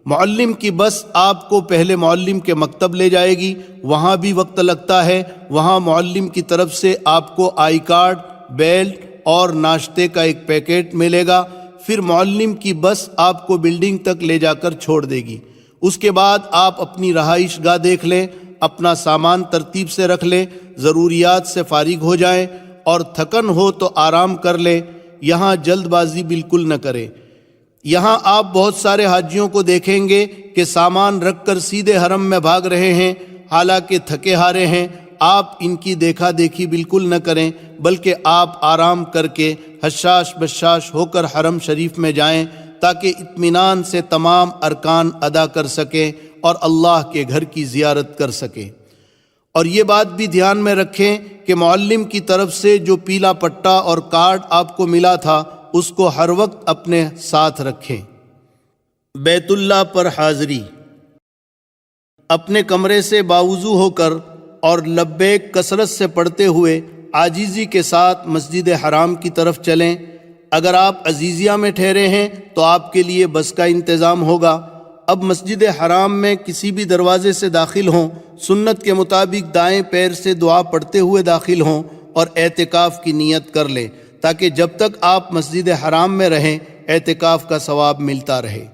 معلم کی بس آپ کو پہلے معلم کے مکتب لے جائے گی، وہاں بھی وقت لگتا ہے۔ وہاں معلم کی طرف سے آپ کو آئی کارڈ، بیلٹ اور ناشتے کا ایک پیکٹ ملے گا۔ پھر معلم کی بس آپ کو بلڈنگ تک لے جا کر چھوڑ دے گی۔ اس کے بعد آپ اپنی رہائش گاہ دیکھ لیں، اپنا سامان ترتیب سے رکھ لیں، ضروریات سے فارغ ہو جائیں اور تھکن ہو تو آرام کر لیں۔ یہاں جلد بازی بالکل نہ کریں۔ یہاں آپ بہت سارے حاجیوں کو دیکھیں گے کہ سامان رکھ کر سیدھے حرم میں بھاگ رہے ہیں، حالانکہ تھکے ہارے ہیں۔ آپ ان کی دیکھا دیکھی بالکل نہ کریں، بلکہ آپ آرام کر کے حشاش بشاش ہو کر حرم شریف میں جائیں تاکہ اطمینان سے تمام ارکان ادا کر سکیں اور اللہ کے گھر کی زیارت کر سکیں۔ اور یہ بات بھی دھیان میں رکھیں کہ معلم کی طرف سے جو پیلا پٹا اور کارڈ آپ کو ملا تھا اس کو ہر وقت اپنے ساتھ رکھیں۔ بیت اللہ پر حاضری۔ اپنے کمرے سے باوضو ہو کر اور لبیک کثرت سے پڑھتے ہوئے عاجزی کے ساتھ مسجد حرام کی طرف چلیں۔ اگر آپ عزیزیہ میں ٹھہرے ہیں تو آپ کے لیے بس کا انتظام ہوگا۔ اب مسجد حرام میں کسی بھی دروازے سے داخل ہوں، سنت کے مطابق دائیں پیر سے دعا پڑھتے ہوئے داخل ہوں اور اعتکاف کی نیت کر لیں تاکہ جب تک آپ مسجد حرام میں رہیں اعتکاف کا ثواب ملتا رہے۔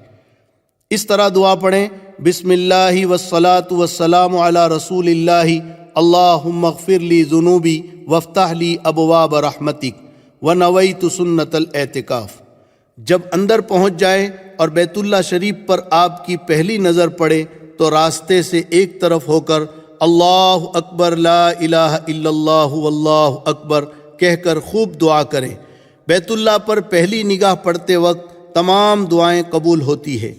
اس طرح دعا پڑھیں: بسم اللہ والصلاة والسلام علی رسول اللہ، اللہم اغفر لی ذنوبی وافتح لی ابواب رحمتک ونویت سنت الاعتکاف۔ جب اندر پہنچ جائے اور بیت اللہ شریف پر آپ کی پہلی نظر پڑے تو راستے سے ایک طرف ہو کر اللہ اکبر لا الہ الا اللہ واللہ اکبر کہہ کر خوب دعا کریں۔ بیت اللہ پر پہلی نگاہ پڑتے وقت تمام دعائیں قبول ہوتی ہے۔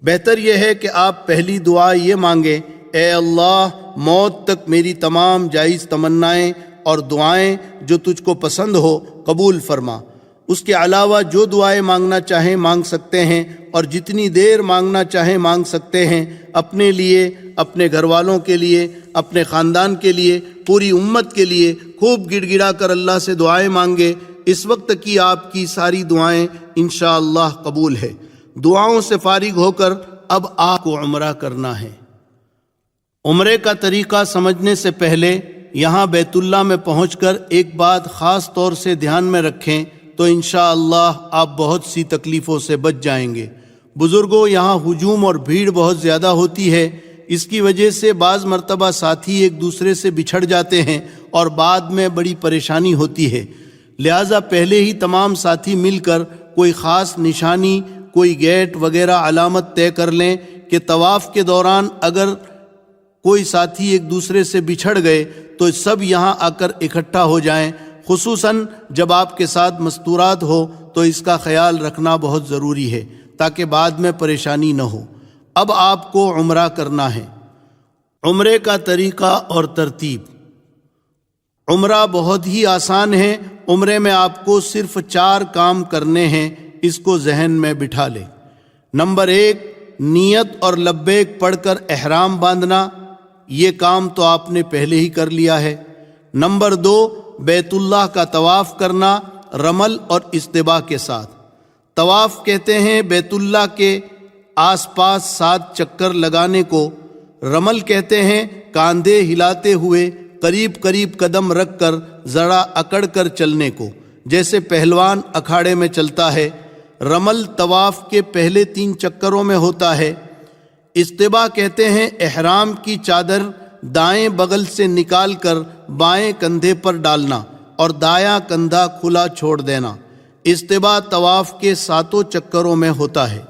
بہتر یہ ہے کہ آپ پہلی دعا یہ مانگیں: اے اللہ، موت تک میری تمام جائز تمنائیں اور دعائیں جو تجھ کو پسند ہو قبول فرما۔ اس کے علاوہ جو دعائیں مانگنا چاہیں مانگ سکتے ہیں اور جتنی دیر مانگنا چاہیں مانگ سکتے ہیں۔ اپنے لیے، اپنے گھر والوں کے لیے، اپنے خاندان کے لیے، پوری امت کے لیے خوب گڑ گڑا کر اللہ سے دعائیں مانگے۔ اس وقت کی آپ کی ساری دعائیں انشاءاللہ قبول ہے۔ دعاؤں سے فارغ ہو کر اب آپ کو عمرہ کرنا ہے۔ عمرے کا طریقہ سمجھنے سے پہلے یہاں بیت اللہ میں پہنچ کر ایک بات خاص طور سے دھیان میں رکھیں تو انشاءاللہ آپ بہت سی تکلیفوں سے بچ جائیں گے۔ بزرگوں، یہاں ہجوم اور بھیڑ بہت زیادہ ہوتی ہے۔ اس کی وجہ سے بعض مرتبہ ساتھی ایک دوسرے سے بچھڑ جاتے ہیں اور بعد میں بڑی پریشانی ہوتی ہے۔ لہٰذا پہلے ہی تمام ساتھی مل کر کوئی خاص نشانی، کوئی گیٹ وغیرہ علامت طے کر لیں کہ طواف کے دوران اگر کوئی ساتھی ایک دوسرے سے بچھڑ گئے تو سب یہاں آ کر اکٹھا ہو جائیں۔ خصوصاً جب آپ کے ساتھ مستورات ہو تو اس کا خیال رکھنا بہت ضروری ہے تاکہ بعد میں پریشانی نہ ہو۔ اب آپ کو عمرہ کرنا ہے۔ عمرے کا طریقہ اور ترتیب۔ عمرہ بہت ہی آسان ہے۔ عمرے میں آپ کو صرف 4 کام کرنے ہیں، اس کو ذہن میں بٹھا لیں۔ نمبر 1، نیت اور لبیک پڑھ کر احرام باندھنا۔ یہ کام تو آپ نے پہلے ہی کر لیا ہے۔ نمبر 2، بیت اللہ کا طواف کرنا رمل اور استباء کے ساتھ۔ طواف کہتے ہیں بیت اللہ کے آس پاس 7 چکر لگانے کو۔ رمل کہتے ہیں کاندھے ہلاتے ہوئے قریب قریب قدم رکھ کر ذرا اکڑ کر چلنے کو، جیسے پہلوان اکھاڑے میں چلتا ہے۔ رمل طواف کے پہلے 3 چکروں میں ہوتا ہے۔ استباء کہتے ہیں احرام کی چادر دائیں بغل سے نکال کر بائیں کندھے پر ڈالنا اور دایاں کندھا کھلا چھوڑ دینا۔ استباء طواف کے 7 چکروں میں ہوتا ہے۔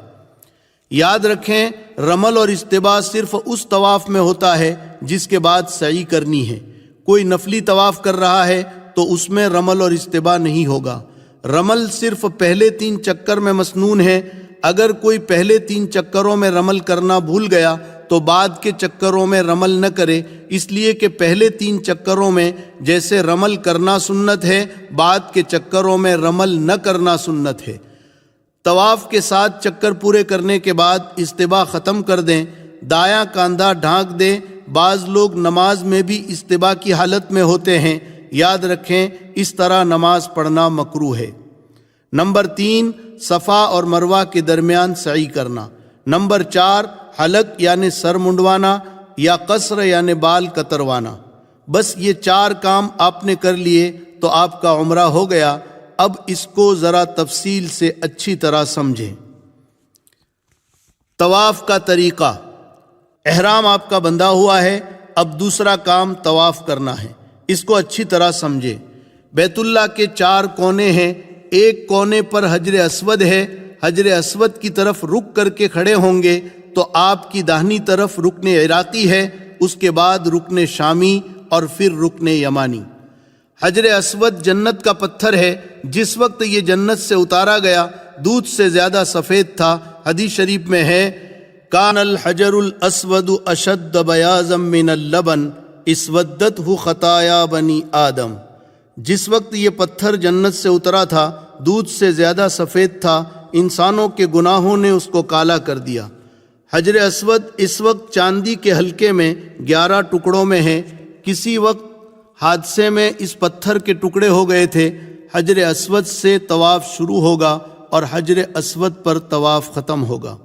یاد رکھیں، رمل اور استباء صرف اس طواف میں ہوتا ہے جس کے بعد سعی کرنی ہے۔ کوئی نفلی طواف کر رہا ہے تو اس میں رمل اور استباء نہیں ہوگا۔ رمل صرف پہلے 3 چکر میں مسنون ہے۔ اگر کوئی پہلے 3 چکروں میں رمل کرنا بھول گیا تو بعد کے چکروں میں رمل نہ کرے، اس لیے کہ پہلے 3 چکروں میں جیسے رمل کرنا سنت ہے، بعد کے چکروں میں رمل نہ کرنا سنت ہے۔ طواف کے 7 چکر پورے کرنے کے بعد استباء ختم کر دیں، دایاں کاندھا ڈھانک دیں۔ بعض لوگ نماز میں بھی استباء کی حالت میں ہوتے ہیں، یاد رکھیں اس طرح نماز پڑھنا مکروہ ہے۔ نمبر 3، صفا اور مروہ کے درمیان سعی کرنا۔ نمبر 4، حلق یعنی سر منڈوانا یا قصر یعنی بال کتروانا۔ بس یہ 4 کام آپ نے کر لیے تو آپ کا عمرہ ہو گیا۔ اب اس کو ذرا تفصیل سے اچھی طرح سمجھیں۔ طواف کا طریقہ، احرام آپ کا بندھا ہوا ہے، اب دوسرا کام طواف کرنا ہے، اس کو اچھی طرح سمجھیں۔ بیت اللہ کے 4 کونے ہیں، ایک کونے پر حجر اسود ہے، حجر اسود کی طرف رک کر کے کھڑے ہوں گے تو آپ کی داہنی طرف رکن عراقی ہے، اس کے بعد رکن شامی اور پھر رکن یمانی۔ حجر اسود جنت کا پتھر ہے، جس وقت یہ جنت سے اتارا گیا دودھ سے زیادہ سفید تھا۔ حدیث شریف میں ہے کان الحجر الاسود اشد بیاضا من اللبن اسودته خطایا بنی آدم۔ جس وقت یہ پتھر جنت سے اترا تھا دودھ سے زیادہ سفید تھا، انسانوں کے گناہوں نے اس کو کالا کر دیا۔ حجر اسود اس وقت چاندی کے حلقے میں 11 ٹکڑوں میں ہے۔ کسی وقت حادثے میں اس پتھر کے ٹکڑے ہو گئے تھے۔ حجر اسود سے طواف شروع ہوگا اور حجر اسود پر طواف ختم ہوگا۔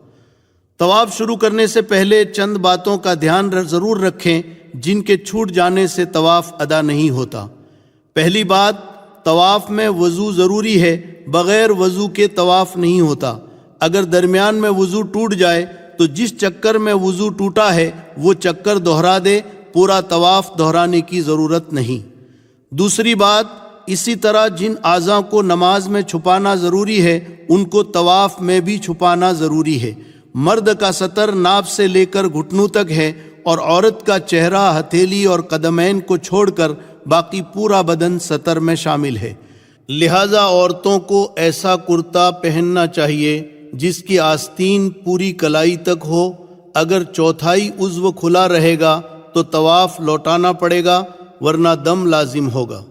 طواف شروع کرنے سے پہلے چند باتوں کا دھیان ضرور رکھیں جن کے چھوٹ جانے سے طواف ادا نہیں ہوتا۔ پہلی بات، طواف میں وضو ضروری ہے، بغیر وضو کے طواف نہیں ہوتا۔ اگر درمیان میں وضو ٹوٹ جائے تو جس چکر میں وضو ٹوٹا ہے وہ چکر دہرا دے، پورا طواف دہرانے کی ضرورت نہیں۔ دوسری بات، اسی طرح جن اعضاء کو نماز میں چھپانا ضروری ہے ان کو طواف میں بھی چھپانا ضروری ہے۔ مرد کا سطر ناف سے لے کر گھٹنوں تک ہے اور عورت کا چہرہ، ہتھیلی اور قدمین کو چھوڑ کر باقی پورا بدن سطر میں شامل ہے۔ لہذا عورتوں کو ایسا کرتا پہننا چاہیے جس کی آستین پوری کلائی تک ہو۔ اگر چوتھائی عضو کھلا رہے گا تو طواف لوٹانا پڑے گا، ورنہ دم لازم ہوگا۔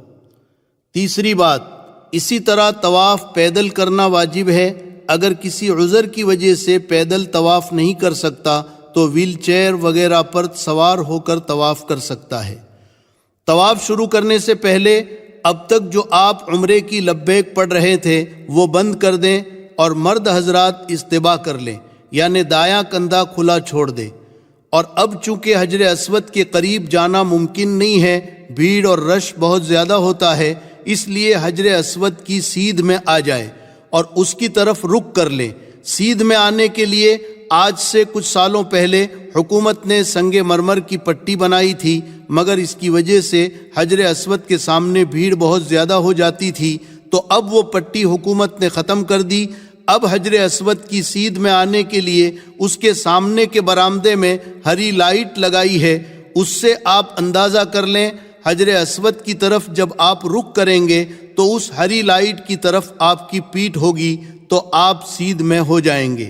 تیسری بات، اسی طرح طواف پیدل کرنا واجب ہے۔ اگر کسی عذر کی وجہ سے پیدل طواف نہیں کر سکتا تو ویل چیئر وغیرہ پر سوار ہو کر طواف کر سکتا ہے۔ طواف شروع کرنے سے پہلے اب تک جو آپ عمرے کی لبیک پڑھ رہے تھے وہ بند کر دیں اور مرد حضرات استباء کر لیں، یعنی دایاں کندھا کھلا چھوڑ دیں۔ اور اب چونکہ حجر اسود کے قریب جانا ممکن نہیں ہے، بھیڑ اور رش بہت زیادہ ہوتا ہے، اس لیے حجر اسود کی سیدھ میں آ جائے اور اس کی طرف رک کر لیں۔ سیدھ میں آنے کے لیے آج سے کچھ سالوں پہلے حکومت نے سنگ مرمر کی پٹی بنائی تھی، مگر اس کی وجہ سے حجر اسود کے سامنے بھیڑ بہت زیادہ ہو جاتی تھی، تو اب وہ پٹی حکومت نے ختم کر دی۔ اب حجر اسود کی سیدھ میں آنے کے لیے اس کے سامنے کے برآمدے میں ہری لائٹ لگائی ہے، اس سے آپ اندازہ کر لیں حجر اسود کی طرف جب آپ رخ کریں گے تو اس ہری لائٹ کی طرف آپ کی پیٹھ ہوگی تو آپ سیدھ میں ہو جائیں گے۔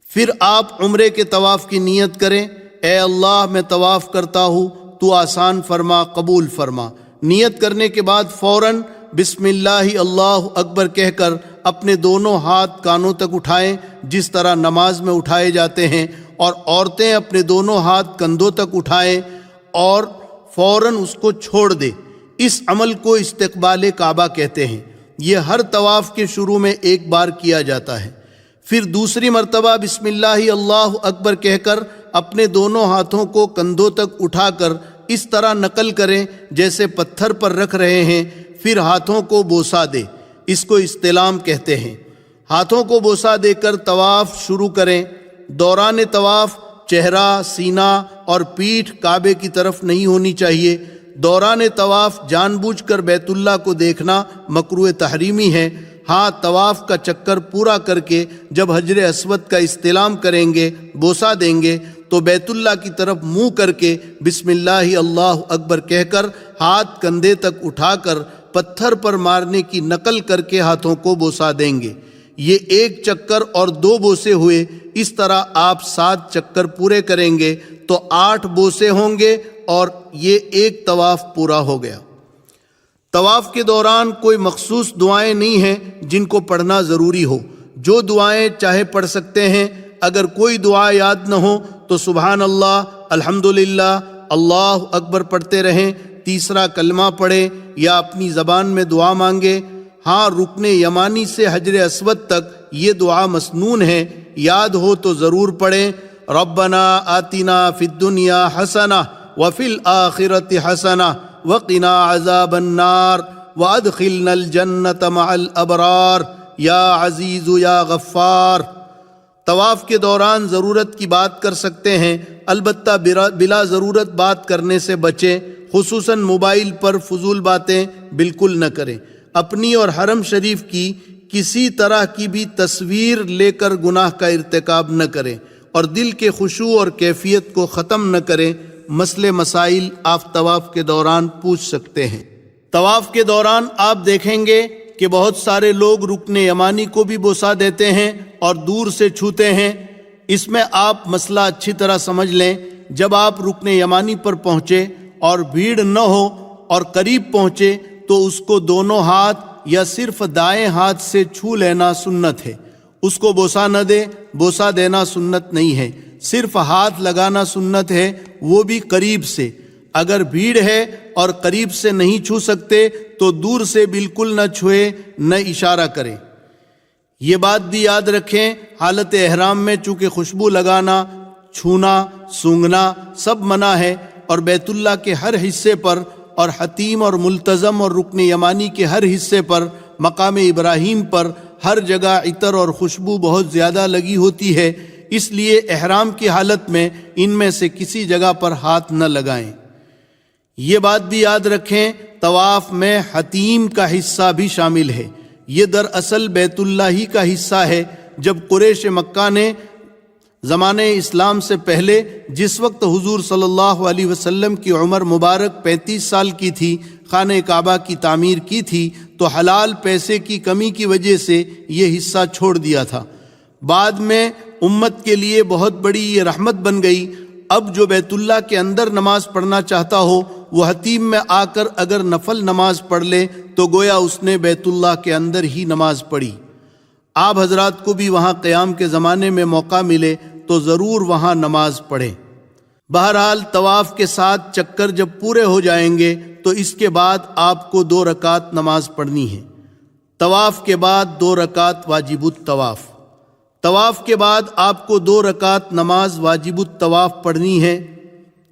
پھر آپ عمرے کے طواف کی نیت کریں، اے اللہ میں طواف کرتا ہوں، تو آسان فرما، قبول فرما۔ نیت کرنے کے بعد فوراً بسم اللہ اللہ اکبر کہہ کر اپنے دونوں ہاتھ کانوں تک اٹھائیں، جس طرح نماز میں اٹھائے جاتے ہیں، اور عورتیں اپنے دونوں ہاتھ کندھوں تک اٹھائیں اور فوراً اس کو چھوڑ دیں۔ اس عمل کو استقبال کعبہ کہتے ہیں۔ یہ ہر طواف کے شروع میں ایک بار کیا جاتا ہے۔ پھر دوسری مرتبہ بسم اللہ اللہ اکبر کہہ کر اپنے دونوں ہاتھوں کو کندھوں تک اٹھا کر اس طرح نقل کریں جیسے پتھر پر رکھ رہے ہیں، پھر ہاتھوں کو بوسہ دیں، اس کو استلام کہتے ہیں۔ ہاتھوں کو بوسہ دے کر طواف شروع کریں۔ دوران طواف چہرہ، سینہ اور پیٹھ کعبے کی طرف نہیں ہونی چاہیے۔ دوران طواف جان بوجھ کر بیت اللہ کو دیکھنا مکروہ تحریمی ہے۔ ہاں، طواف کا چکر پورا کر کے جب حجر اسود کا استلام کریں گے، بوسہ دیں گے، تو بیت اللہ کی طرف منہ کر کے بسم اللہ اللہ اکبر کہہ کر ہاتھ کندھے تک اٹھا کر پتھر پر مارنے کی نقل کر کے ہاتھوں کو بوسہ دیں گے۔ یہ ایک چکر اور 2 بوسے ہوئے، اس طرح آپ 7 چکر پورے کریں گے تو 8 بوسے ہوں گے اور یہ ایک طواف پورا ہو گیا۔ طواف کے دوران کوئی مخصوص دعائیں نہیں ہیں جن کو پڑھنا ضروری ہو، جو دعائیں چاہے پڑھ سکتے ہیں۔ اگر کوئی دعا یاد نہ ہو تو سبحان اللہ، الحمدللہ، اللہ اکبر پڑھتے رہیں، تیسرا کلمہ پڑھیں یا اپنی زبان میں دعا مانگے۔ ہاں، رکن یمانی سے حجر اسود تک یہ دعا مسنون ہے، یاد ہو تو ضرور پڑھیں۔ ربنا آتنا فی الدنیا حسنہ وفی الآخرۃ حسنہ وقنا عذاب النار وادخلنا الجنۃ مع الابرار یا عزیز یا غفار۔ طواف کے دوران ضرورت کی بات کر سکتے ہیں، البتہ بلا ضرورت بات کرنے سے بچیں، خصوصاً موبائل پر فضول باتیں بالکل نہ کریں۔ اپنی اور حرم شریف کی کسی طرح کی بھی تصویر لے کر گناہ کا ارتکاب نہ کریں اور دل کے خشوع اور کیفیت کو ختم نہ کریں۔ مسئلے مسائل آپ طواف کے دوران پوچھ سکتے ہیں۔ طواف کے دوران آپ دیکھیں گے کہ بہت سارے لوگ رکن یمانی کو بھی بوسہ دیتے ہیں اور دور سے چھوتے ہیں۔ اس میں آپ مسئلہ اچھی طرح سمجھ لیں۔ جب آپ رکن یمانی پر پہنچے اور بھیڑ نہ ہو اور قریب پہنچے تو اس کو دونوں ہاتھ یا صرف دائیں ہاتھ سے چھو لینا سنت ہے۔ اس کو بوسہ نہ دے، بوسہ دینا سنت نہیں ہے، صرف ہاتھ لگانا سنت ہے، وہ بھی قریب سے۔ اگر بھیڑ ہے اور قریب سے نہیں چھو سکتے تو دور سے بالکل نہ چھوئے، نہ اشارہ کریں۔ یہ بات بھی یاد رکھیں، حالت احرام میں چونکہ خوشبو لگانا، چھونا، سونگھنا سب منع ہے، اور بیت اللہ کے ہر حصے پر اور حتیم اور ملتزم اور رکن یمانی کے ہر حصے پر، مقام ابراہیم پر ہر جگہ عطر اور خوشبو بہت زیادہ لگی ہوتی ہے، اس لیے احرام کی حالت میں ان میں سے کسی جگہ پر ہاتھ نہ لگائیں۔ یہ بات بھی یاد رکھیں، طواف میں حتیم کا حصہ بھی شامل ہے۔ یہ دراصل بیت اللہ ہی کا حصہ ہے۔ جب قریش مکہ نے زمانہ اسلام سے پہلے، جس وقت حضور صلی اللہ علیہ وسلم کی عمر مبارک 35 سال کی تھی، خانہ کعبہ کی تعمیر کی تھی تو حلال پیسے کی کمی کی وجہ سے یہ حصہ چھوڑ دیا تھا۔ بعد میں امت کے لیے بہت بڑی یہ رحمت بن گئی۔ اب جو بیت اللہ کے اندر نماز پڑھنا چاہتا ہو وہ حتیم میں آ کر اگر نفل نماز پڑھ لے تو گویا اس نے بیت اللہ کے اندر ہی نماز پڑھی۔ آپ حضرات کو بھی وہاں قیام کے زمانے میں موقع ملے تو ضرور وہاں نماز پڑھیں۔ بہرحال طواف کے 7 چکر جب پورے ہو جائیں گے تو اس کے بعد آپ کو 2 رکعت نماز پڑھنی ہے۔ طواف کے بعد 2 رکعت واجب الطواف۔ طواف کے بعد آپ کو 2 رکعت نماز واجب الطواف پڑھنی ہے۔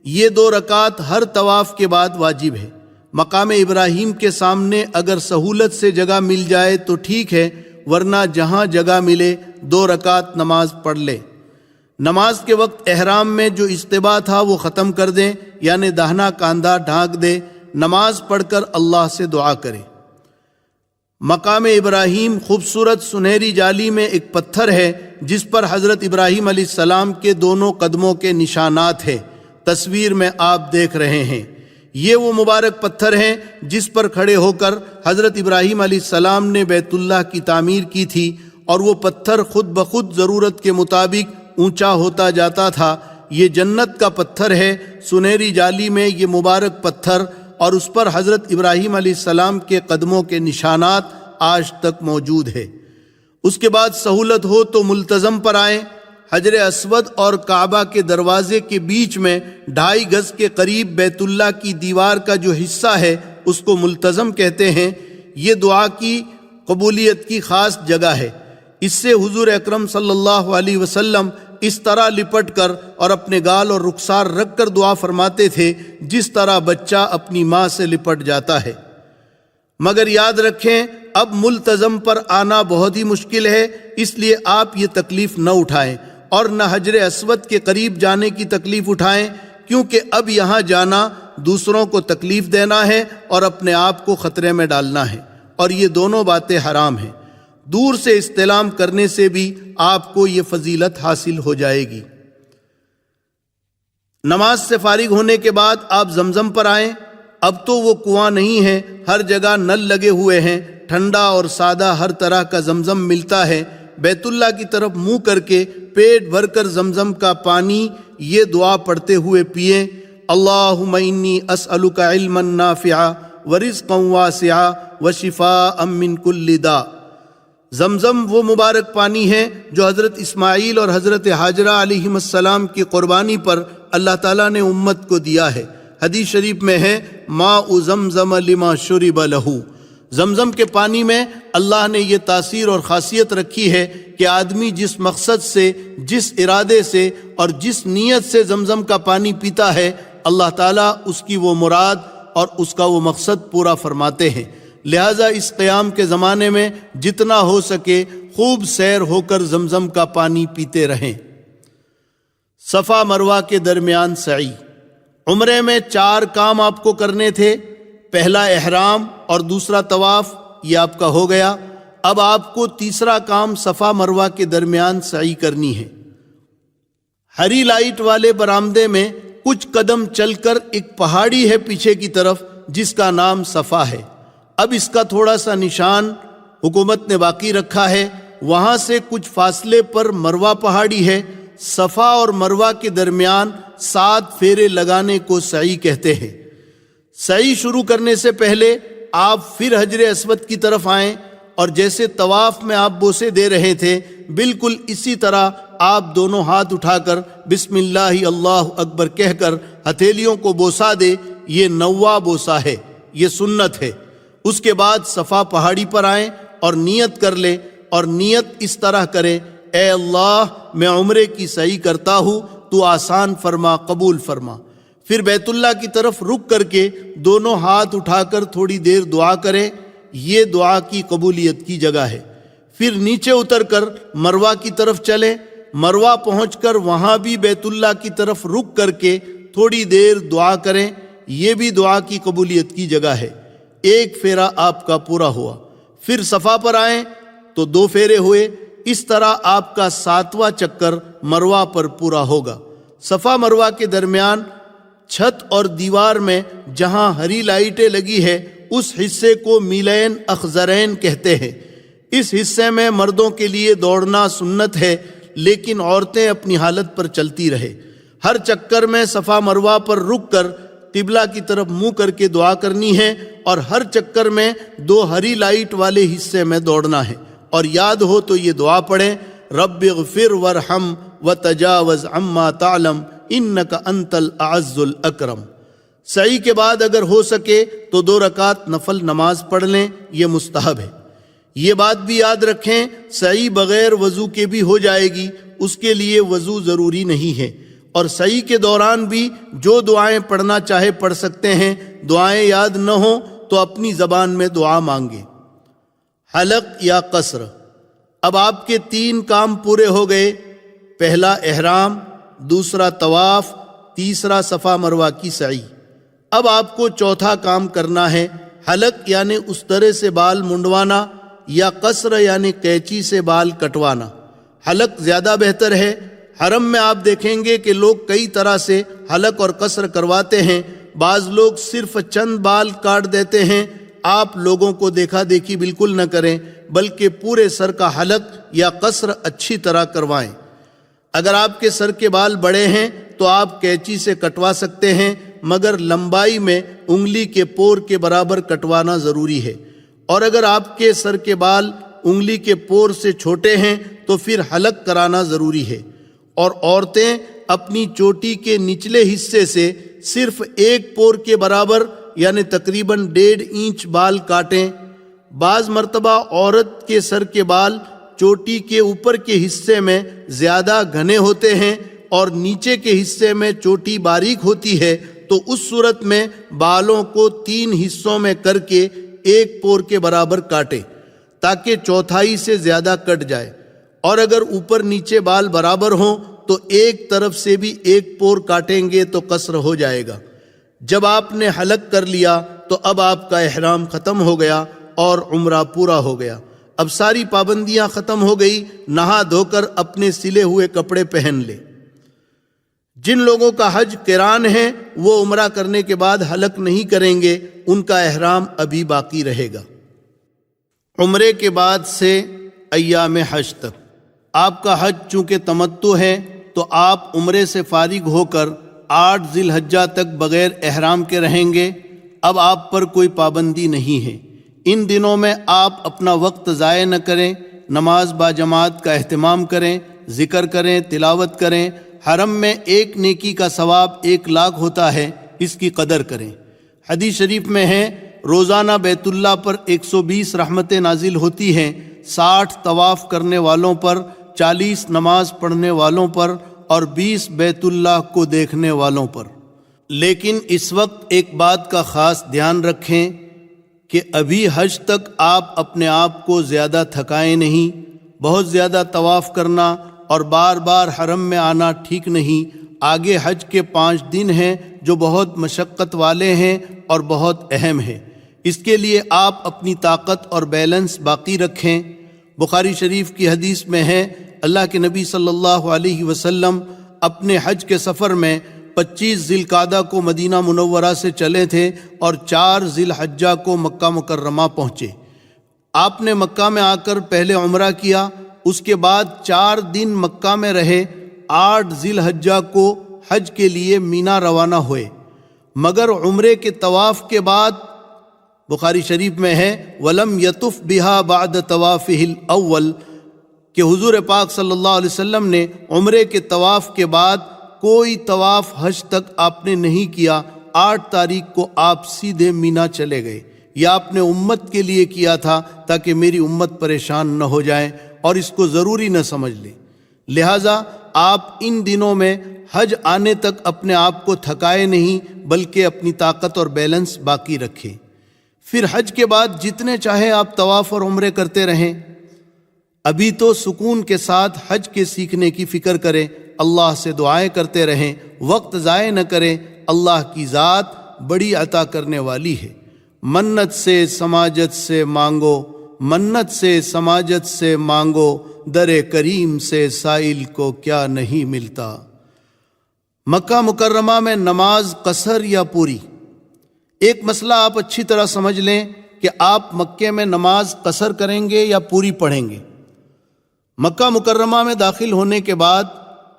یہ 2 رکعت ہر طواف کے بعد واجب ہے۔ مقام ابراہیم کے سامنے اگر سہولت سے جگہ مل جائے تو ٹھیک ہے، ورنہ جہاں جگہ ملے 2 رکعت نماز پڑھ لے۔ نماز کے وقت احرام میں جو اجتباء تھا وہ ختم کر دیں، یعنی داہنا کاندھا ڈھانک دے، نماز پڑھ کر اللہ سے دعا کرے۔ مقام ابراہیم خوبصورت سنہری جالی میں ایک پتھر ہے جس پر حضرت ابراہیم علیہ السلام کے دونوں قدموں کے نشانات ہیں، تصویر میں آپ دیکھ رہے ہیں۔ یہ وہ مبارک پتھر ہیں جس پر کھڑے ہو کر حضرت ابراہیم علیہ السلام نے بیت اللہ کی تعمیر کی تھی، اور وہ پتھر خود بخود ضرورت کے مطابق اونچا ہوتا جاتا تھا۔ یہ جنت کا پتھر ہے، سنہری جالی میں یہ مبارک پتھر، اور اس پر حضرت ابراہیم علیہ السلام کے قدموں کے نشانات آج تک موجود ہے۔ اس کے بعد سہولت ہو تو ملتزم پر آئیں۔ حجر اسود اور کعبہ کے دروازے کے بیچ میں 2.5 گز کے قریب بیت اللہ کی دیوار کا جو حصہ ہے اس کو ملتزم کہتے ہیں۔ یہ دعا کی قبولیت کی خاص جگہ ہے۔ اس سے حضور اکرم صلی اللہ علیہ وسلم اس طرح لپٹ کر اور اپنے گال اور رخسار رکھ کر دعا فرماتے تھے جس طرح بچہ اپنی ماں سے لپٹ جاتا ہے۔ مگر یاد رکھیں، اب ملتزم پر آنا بہت ہی مشکل ہے، اس لیے آپ یہ تکلیف نہ اٹھائیں اور نہ حجر اسود کے قریب جانے کی تکلیف اٹھائیں، کیونکہ اب یہاں جانا دوسروں کو تکلیف دینا ہے اور اپنے آپ کو خطرے میں ڈالنا ہے، اور یہ دونوں باتیں حرام ہیں۔ دور سے استلام کرنے سے بھی آپ کو یہ فضیلت حاصل ہو جائے گی۔ نماز سے فارغ ہونے کے بعد آپ زمزم پر آئیں۔ اب تو وہ کنواں نہیں ہے، ہر جگہ نل لگے ہوئے ہیں، ٹھنڈا اور سادہ ہر طرح کا زمزم ملتا ہے۔ بیت اللہ کی طرف منہ کر کے پیٹ بھر کر زمزم کا پانی یہ دعا پڑھتے ہوئے پئیں، اللہم انی اسألک علما نافعا ورزقا واسعا وشفاء من کل داء۔ زمزم وہ مبارک پانی ہے جو حضرت اسماعیل اور حضرت ہاجرہ علیہم السلام کی قربانی پر اللہ تعالیٰ نے امت کو دیا ہے۔ حدیث شریف میں ہے ماء زمزم لما شرب لہ، زمزم کے پانی میں اللہ نے یہ تاثیر اور خاصیت رکھی ہے کہ آدمی جس مقصد سے، جس ارادے سے اور جس نیت سے زمزم کا پانی پیتا ہے، اللہ تعالیٰ اس کی وہ مراد اور اس کا وہ مقصد پورا فرماتے ہیں۔ لہٰذا اس قیام کے زمانے میں جتنا ہو سکے خوب سیر ہو کر زمزم کا پانی پیتے رہیں۔ صفا مروہ کے درمیان سعی۔ عمرے میں 4 کام آپ کو کرنے تھے، پہلا احرام اور دوسرا طواف، یہ آپ کا ہو گیا۔ اب آپ کو تیسرا کام صفا مروہ کے درمیان سعی کرنی ہے۔ ہری لائٹ والے برآمدے میں کچھ قدم چل کر ایک پہاڑی ہے پیچھے کی طرف جس کا نام صفا ہے۔ اب اس کا تھوڑا سا نشان حکومت نے باقی رکھا ہے، وہاں سے کچھ فاصلے پر مروہ پہاڑی ہے۔ صفا اور مروہ کے درمیان 7 پھیرے لگانے کو سعی کہتے ہیں۔ سعی شروع کرنے سے پہلے آپ پھر حجر اسود کی طرف آئیں اور جیسے طواف میں آپ بوسے دے رہے تھے بالکل اسی طرح آپ دونوں ہاتھ اٹھا کر بسم اللہ اللہ اکبر کہہ کر ہتھیلیوں کو بوسا دے۔ یہ 9واں بوسا ہے، یہ سنت ہے۔ اس کے بعد صفا پہاڑی پر آئیں اور نیت کر لیں، اور نیت اس طرح کریں، اے اللہ میں عمرے کی سعی کرتا ہوں، تو آسان فرما، قبول فرما۔ پھر بیت اللہ کی طرف رک کر کے دونوں ہاتھ اٹھا کر تھوڑی دیر دعا کریں، یہ دعا کی قبولیت کی جگہ ہے۔ پھر نیچے اتر کر مروہ کی طرف چلیں، مروہ پہنچ کر وہاں بھی بیت اللہ کی طرف رک کر کے تھوڑی دیر دعا کریں، یہ بھی دعا کی قبولیت کی جگہ ہے۔ ایک پھیرا آپ کا پورا ہوا۔ پھر صفا پر آئیں تو 2 پھیرے ہوئے، اس طرح آپ کا 7واں چکر مروہ پر پورا ہوگا۔ صفا مروہ کے درمیان چھت اور دیوار میں جہاں ہری لائٹیں لگی ہے اس حصے کو میلین اخضرین کہتے ہیں۔ اس حصے میں مردوں کے لیے دوڑنا سنت ہے، لیکن عورتیں اپنی حالت پر چلتی رہے۔ ہر چکر میں صفا مروہ پر رک کر قبلہ کی طرف منہ کر کے دعا کرنی ہے، اور ہر چکر میں 2 ہری لائٹ والے حصے میں دوڑنا ہے۔ اور یاد ہو تو یہ دعا پڑھیں، رب اغفر ورحم وتجاوز عما تعلم انک انت الاعز الاکرم۔ سعی کے بعد اگر ہو سکے تو 2 رکعت نفل نماز پڑھ لیں، یہ مستحب ہے۔ یہ بات بھی یاد رکھیں، سعی بغیر وضو کے بھی ہو جائے گی، اس کے لیے وضو ضروری نہیں ہے۔ اور سعی کے دوران بھی جو دعائیں پڑھنا چاہے پڑھ سکتے ہیں، دعائیں یاد نہ ہوں تو اپنی زبان میں دعا مانگیں۔ حلق یا قصر۔ اب آپ کے 3 کام پورے ہو گئے، پہلا احرام، دوسرا طواف، تیسرا صفا مروہ کی سعی۔ اب آپ کو چوتھا کام کرنا ہے، حلق یعنی استرے سے بال منڈوانا، یا قصر یعنی قینچی سے بال کٹوانا۔ حلق زیادہ بہتر ہے۔ حرم میں آپ دیکھیں گے کہ لوگ کئی طرح سے حلق اور قصر کرواتے ہیں۔ بعض لوگ صرف چند بال کاٹ دیتے ہیں۔ آپ لوگوں کو دیکھا دیکھی بالکل نہ کریں، بلکہ پورے سر کا حلق یا قصر اچھی طرح کروائیں۔ اگر آپ کے سر کے بال بڑے ہیں تو آپ قینچی سے کٹوا سکتے ہیں، مگر لمبائی میں انگلی کے پور کے برابر کٹوانا ضروری ہے۔ اور اگر آپ کے سر کے بال انگلی کے پور سے چھوٹے ہیں تو پھر حلق کرانا ضروری ہے۔ اور عورتیں اپنی چوٹی کے نچلے حصے سے صرف 1 پور کے برابر یعنی تقریباً 1.5 انچ بال کاٹیں۔ بعض مرتبہ عورت کے سر کے بال چوٹی کے اوپر کے حصے میں زیادہ گھنے ہوتے ہیں اور نیچے کے حصے میں چوٹی باریک ہوتی ہے، تو اس صورت میں بالوں کو 3 حصوں میں کر کے 1 پور کے برابر کاٹیں تاکہ چوتھائی سے زیادہ کٹ جائے۔ اور اگر اوپر نیچے بال برابر ہوں تو ایک طرف سے بھی 1 پور کاٹیں گے تو قصر ہو جائے گا۔ جب آپ نے حلق کر لیا تو اب آپ کا احرام ختم ہو گیا اور عمرہ پورا ہو گیا۔ اب ساری پابندیاں ختم ہو گئی، نہا دھو کر اپنے سلے ہوئے کپڑے پہن لے۔ جن لوگوں کا حج قران ہے وہ عمرہ کرنے کے بعد حلق نہیں کریں گے، ان کا احرام ابھی باقی رہے گا۔ عمرے کے بعد سے ایام حج تک آپ کا حج چونکہ تمتع ہے تو آپ عمرے سے فارغ ہو کر 8 ذی الحجہ تک بغیر احرام کے رہیں گے۔ اب آپ پر کوئی پابندی نہیں ہے۔ ان دنوں میں آپ اپنا وقت ضائع نہ کریں، نماز باجماعت کا اہتمام کریں، ذکر کریں، تلاوت کریں۔ حرم میں ایک نیکی کا ثواب 1 لاکھ ہوتا ہے، اس کی قدر کریں۔ حدیث شریف میں ہے روزانہ بیت اللہ پر 120 رحمتیں نازل ہوتی ہیں، 60 طواف کرنے والوں پر، 40 نماز پڑھنے والوں پر اور 20 بیت اللہ کو دیکھنے والوں پر۔ لیکن اس وقت ایک بات کا خاص دھیان رکھیں کہ ابھی حج تک آپ اپنے آپ کو زیادہ تھکائیں نہیں۔ بہت زیادہ طواف کرنا اور بار بار حرم میں آنا ٹھیک نہیں۔ آگے حج کے 5 دن ہیں جو بہت مشقت والے ہیں اور بہت اہم ہیں۔ اس کے لیے آپ اپنی طاقت اور بیلنس باقی رکھیں۔ بخاری شریف کی حدیث میں ہے اللہ کے نبی صلی اللہ علیہ وسلم اپنے حج کے سفر میں 25 ذی القعدہ کو مدینہ منورہ سے چلے تھے اور 4 ذی الحجہ کو مکہ مکرمہ پہنچے۔ آپ نے مکہ میں آ کر پہلے عمرہ کیا، اس کے بعد 4 دن مکہ میں رہے۔ 8 ذی الحجہ کو حج کے لیے مینا روانہ ہوئے، مگر عمرے کے طواف کے بعد بخاری شریف میں ہے وَلَمْ يَطُفْ بِهَا بَعْدَ طَوَافِهِ الْأَوَّلِ کہ حضور پاک صلی اللہ علیہ وسلم نے عمرے کے طواف کے بعد کوئی طواف حج تک آپ نے نہیں کیا۔ 8 تاریخ کو آپ سیدھے مینا چلے گئے۔ یہ آپ نے امت کے لیے کیا تھا تاکہ میری امت پریشان نہ ہو جائے اور اس کو ضروری نہ سمجھ لے۔ لہٰذا آپ ان دنوں میں حج آنے تک اپنے آپ کو تھکائے نہیں بلکہ اپنی طاقت اور بیلنس باقی رکھیں۔ پھر حج کے بعد جتنے چاہے آپ طواف اور عمرے کرتے رہیں۔ ابھی تو سکون کے ساتھ حج کے سیکھنے کی فکر کریں، اللہ سے دعائیں کرتے رہیں، وقت ضائع نہ کریں۔ اللہ کی ذات بڑی عطا کرنے والی ہے۔ منت سے سماجت سے مانگو، منت سے سماجت سے مانگو، در کریم سے سائل کو کیا نہیں ملتا۔ مکہ مکرمہ میں نماز قصر یا پوری؟ ایک مسئلہ آپ اچھی طرح سمجھ لیں کہ آپ مکے میں نماز قصر کریں گے یا پوری پڑھیں گے۔ مکہ مکرمہ میں داخل ہونے کے بعد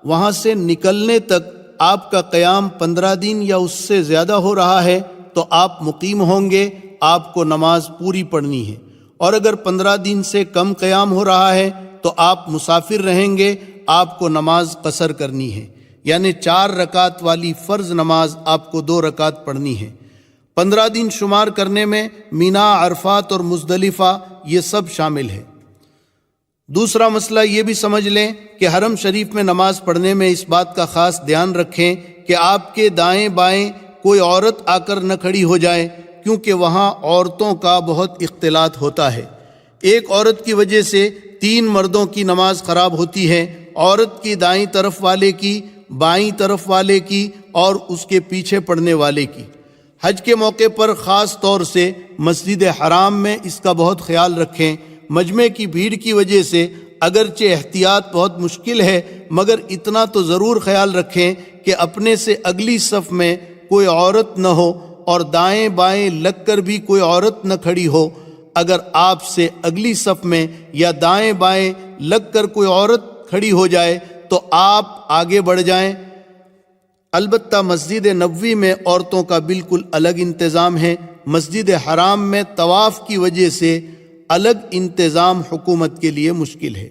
وہاں سے نکلنے تک آپ کا قیام 15 دن یا اس سے زیادہ ہو رہا ہے تو آپ مقیم ہوں گے، آپ کو نماز پوری پڑھنی ہے۔ اور اگر 15 دن سے کم قیام ہو رہا ہے تو آپ مسافر رہیں گے، آپ کو نماز قصر کرنی ہے، یعنی 4 رکعت والی فرض نماز آپ کو 2 رکعت پڑھنی ہے۔ 15 دن شمار کرنے میں مینا، عرفات اور مزدلفہ یہ سب شامل ہے۔ دوسرا مسئلہ یہ بھی سمجھ لیں کہ حرم شریف میں نماز پڑھنے میں اس بات کا خاص دھیان رکھیں کہ آپ کے دائیں بائیں کوئی عورت آ کر نہ کھڑی ہو جائے، کیونکہ وہاں عورتوں کا بہت اختلاط ہوتا ہے۔ ایک عورت کی وجہ سے 3 مردوں کی نماز خراب ہوتی ہے، عورت کی دائیں طرف والے کی، بائیں طرف والے کی اور اس کے پیچھے پڑنے والے کی۔ حج کے موقع پر خاص طور سے مسجد حرام میں اس کا بہت خیال رکھیں۔ مجمع کی بھیڑ کی وجہ سے اگرچہ احتیاط بہت مشکل ہے، مگر اتنا تو ضرور خیال رکھیں کہ اپنے سے اگلی صف میں کوئی عورت نہ ہو اور دائیں بائیں لگ کر بھی کوئی عورت نہ کھڑی ہو۔ اگر آپ سے اگلی صف میں یا دائیں بائیں لگ کر کوئی عورت کھڑی ہو جائے تو آپ آگے بڑھ جائیں۔ البتہ مسجد نبوی میں عورتوں کا بالکل الگ انتظام ہے۔ مسجد حرام میں طواف کی وجہ سے الگ انتظام حکومت کے لیے مشکل ہے۔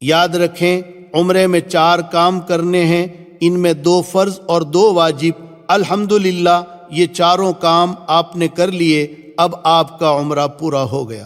یاد رکھیں عمرے میں 4 کام کرنے ہیں، ان میں 2 فرض اور 2 واجب۔ الحمدللہ یہ چاروں کام آپ نے کر لیے، اب آپ کا عمرہ پورا ہو گیا۔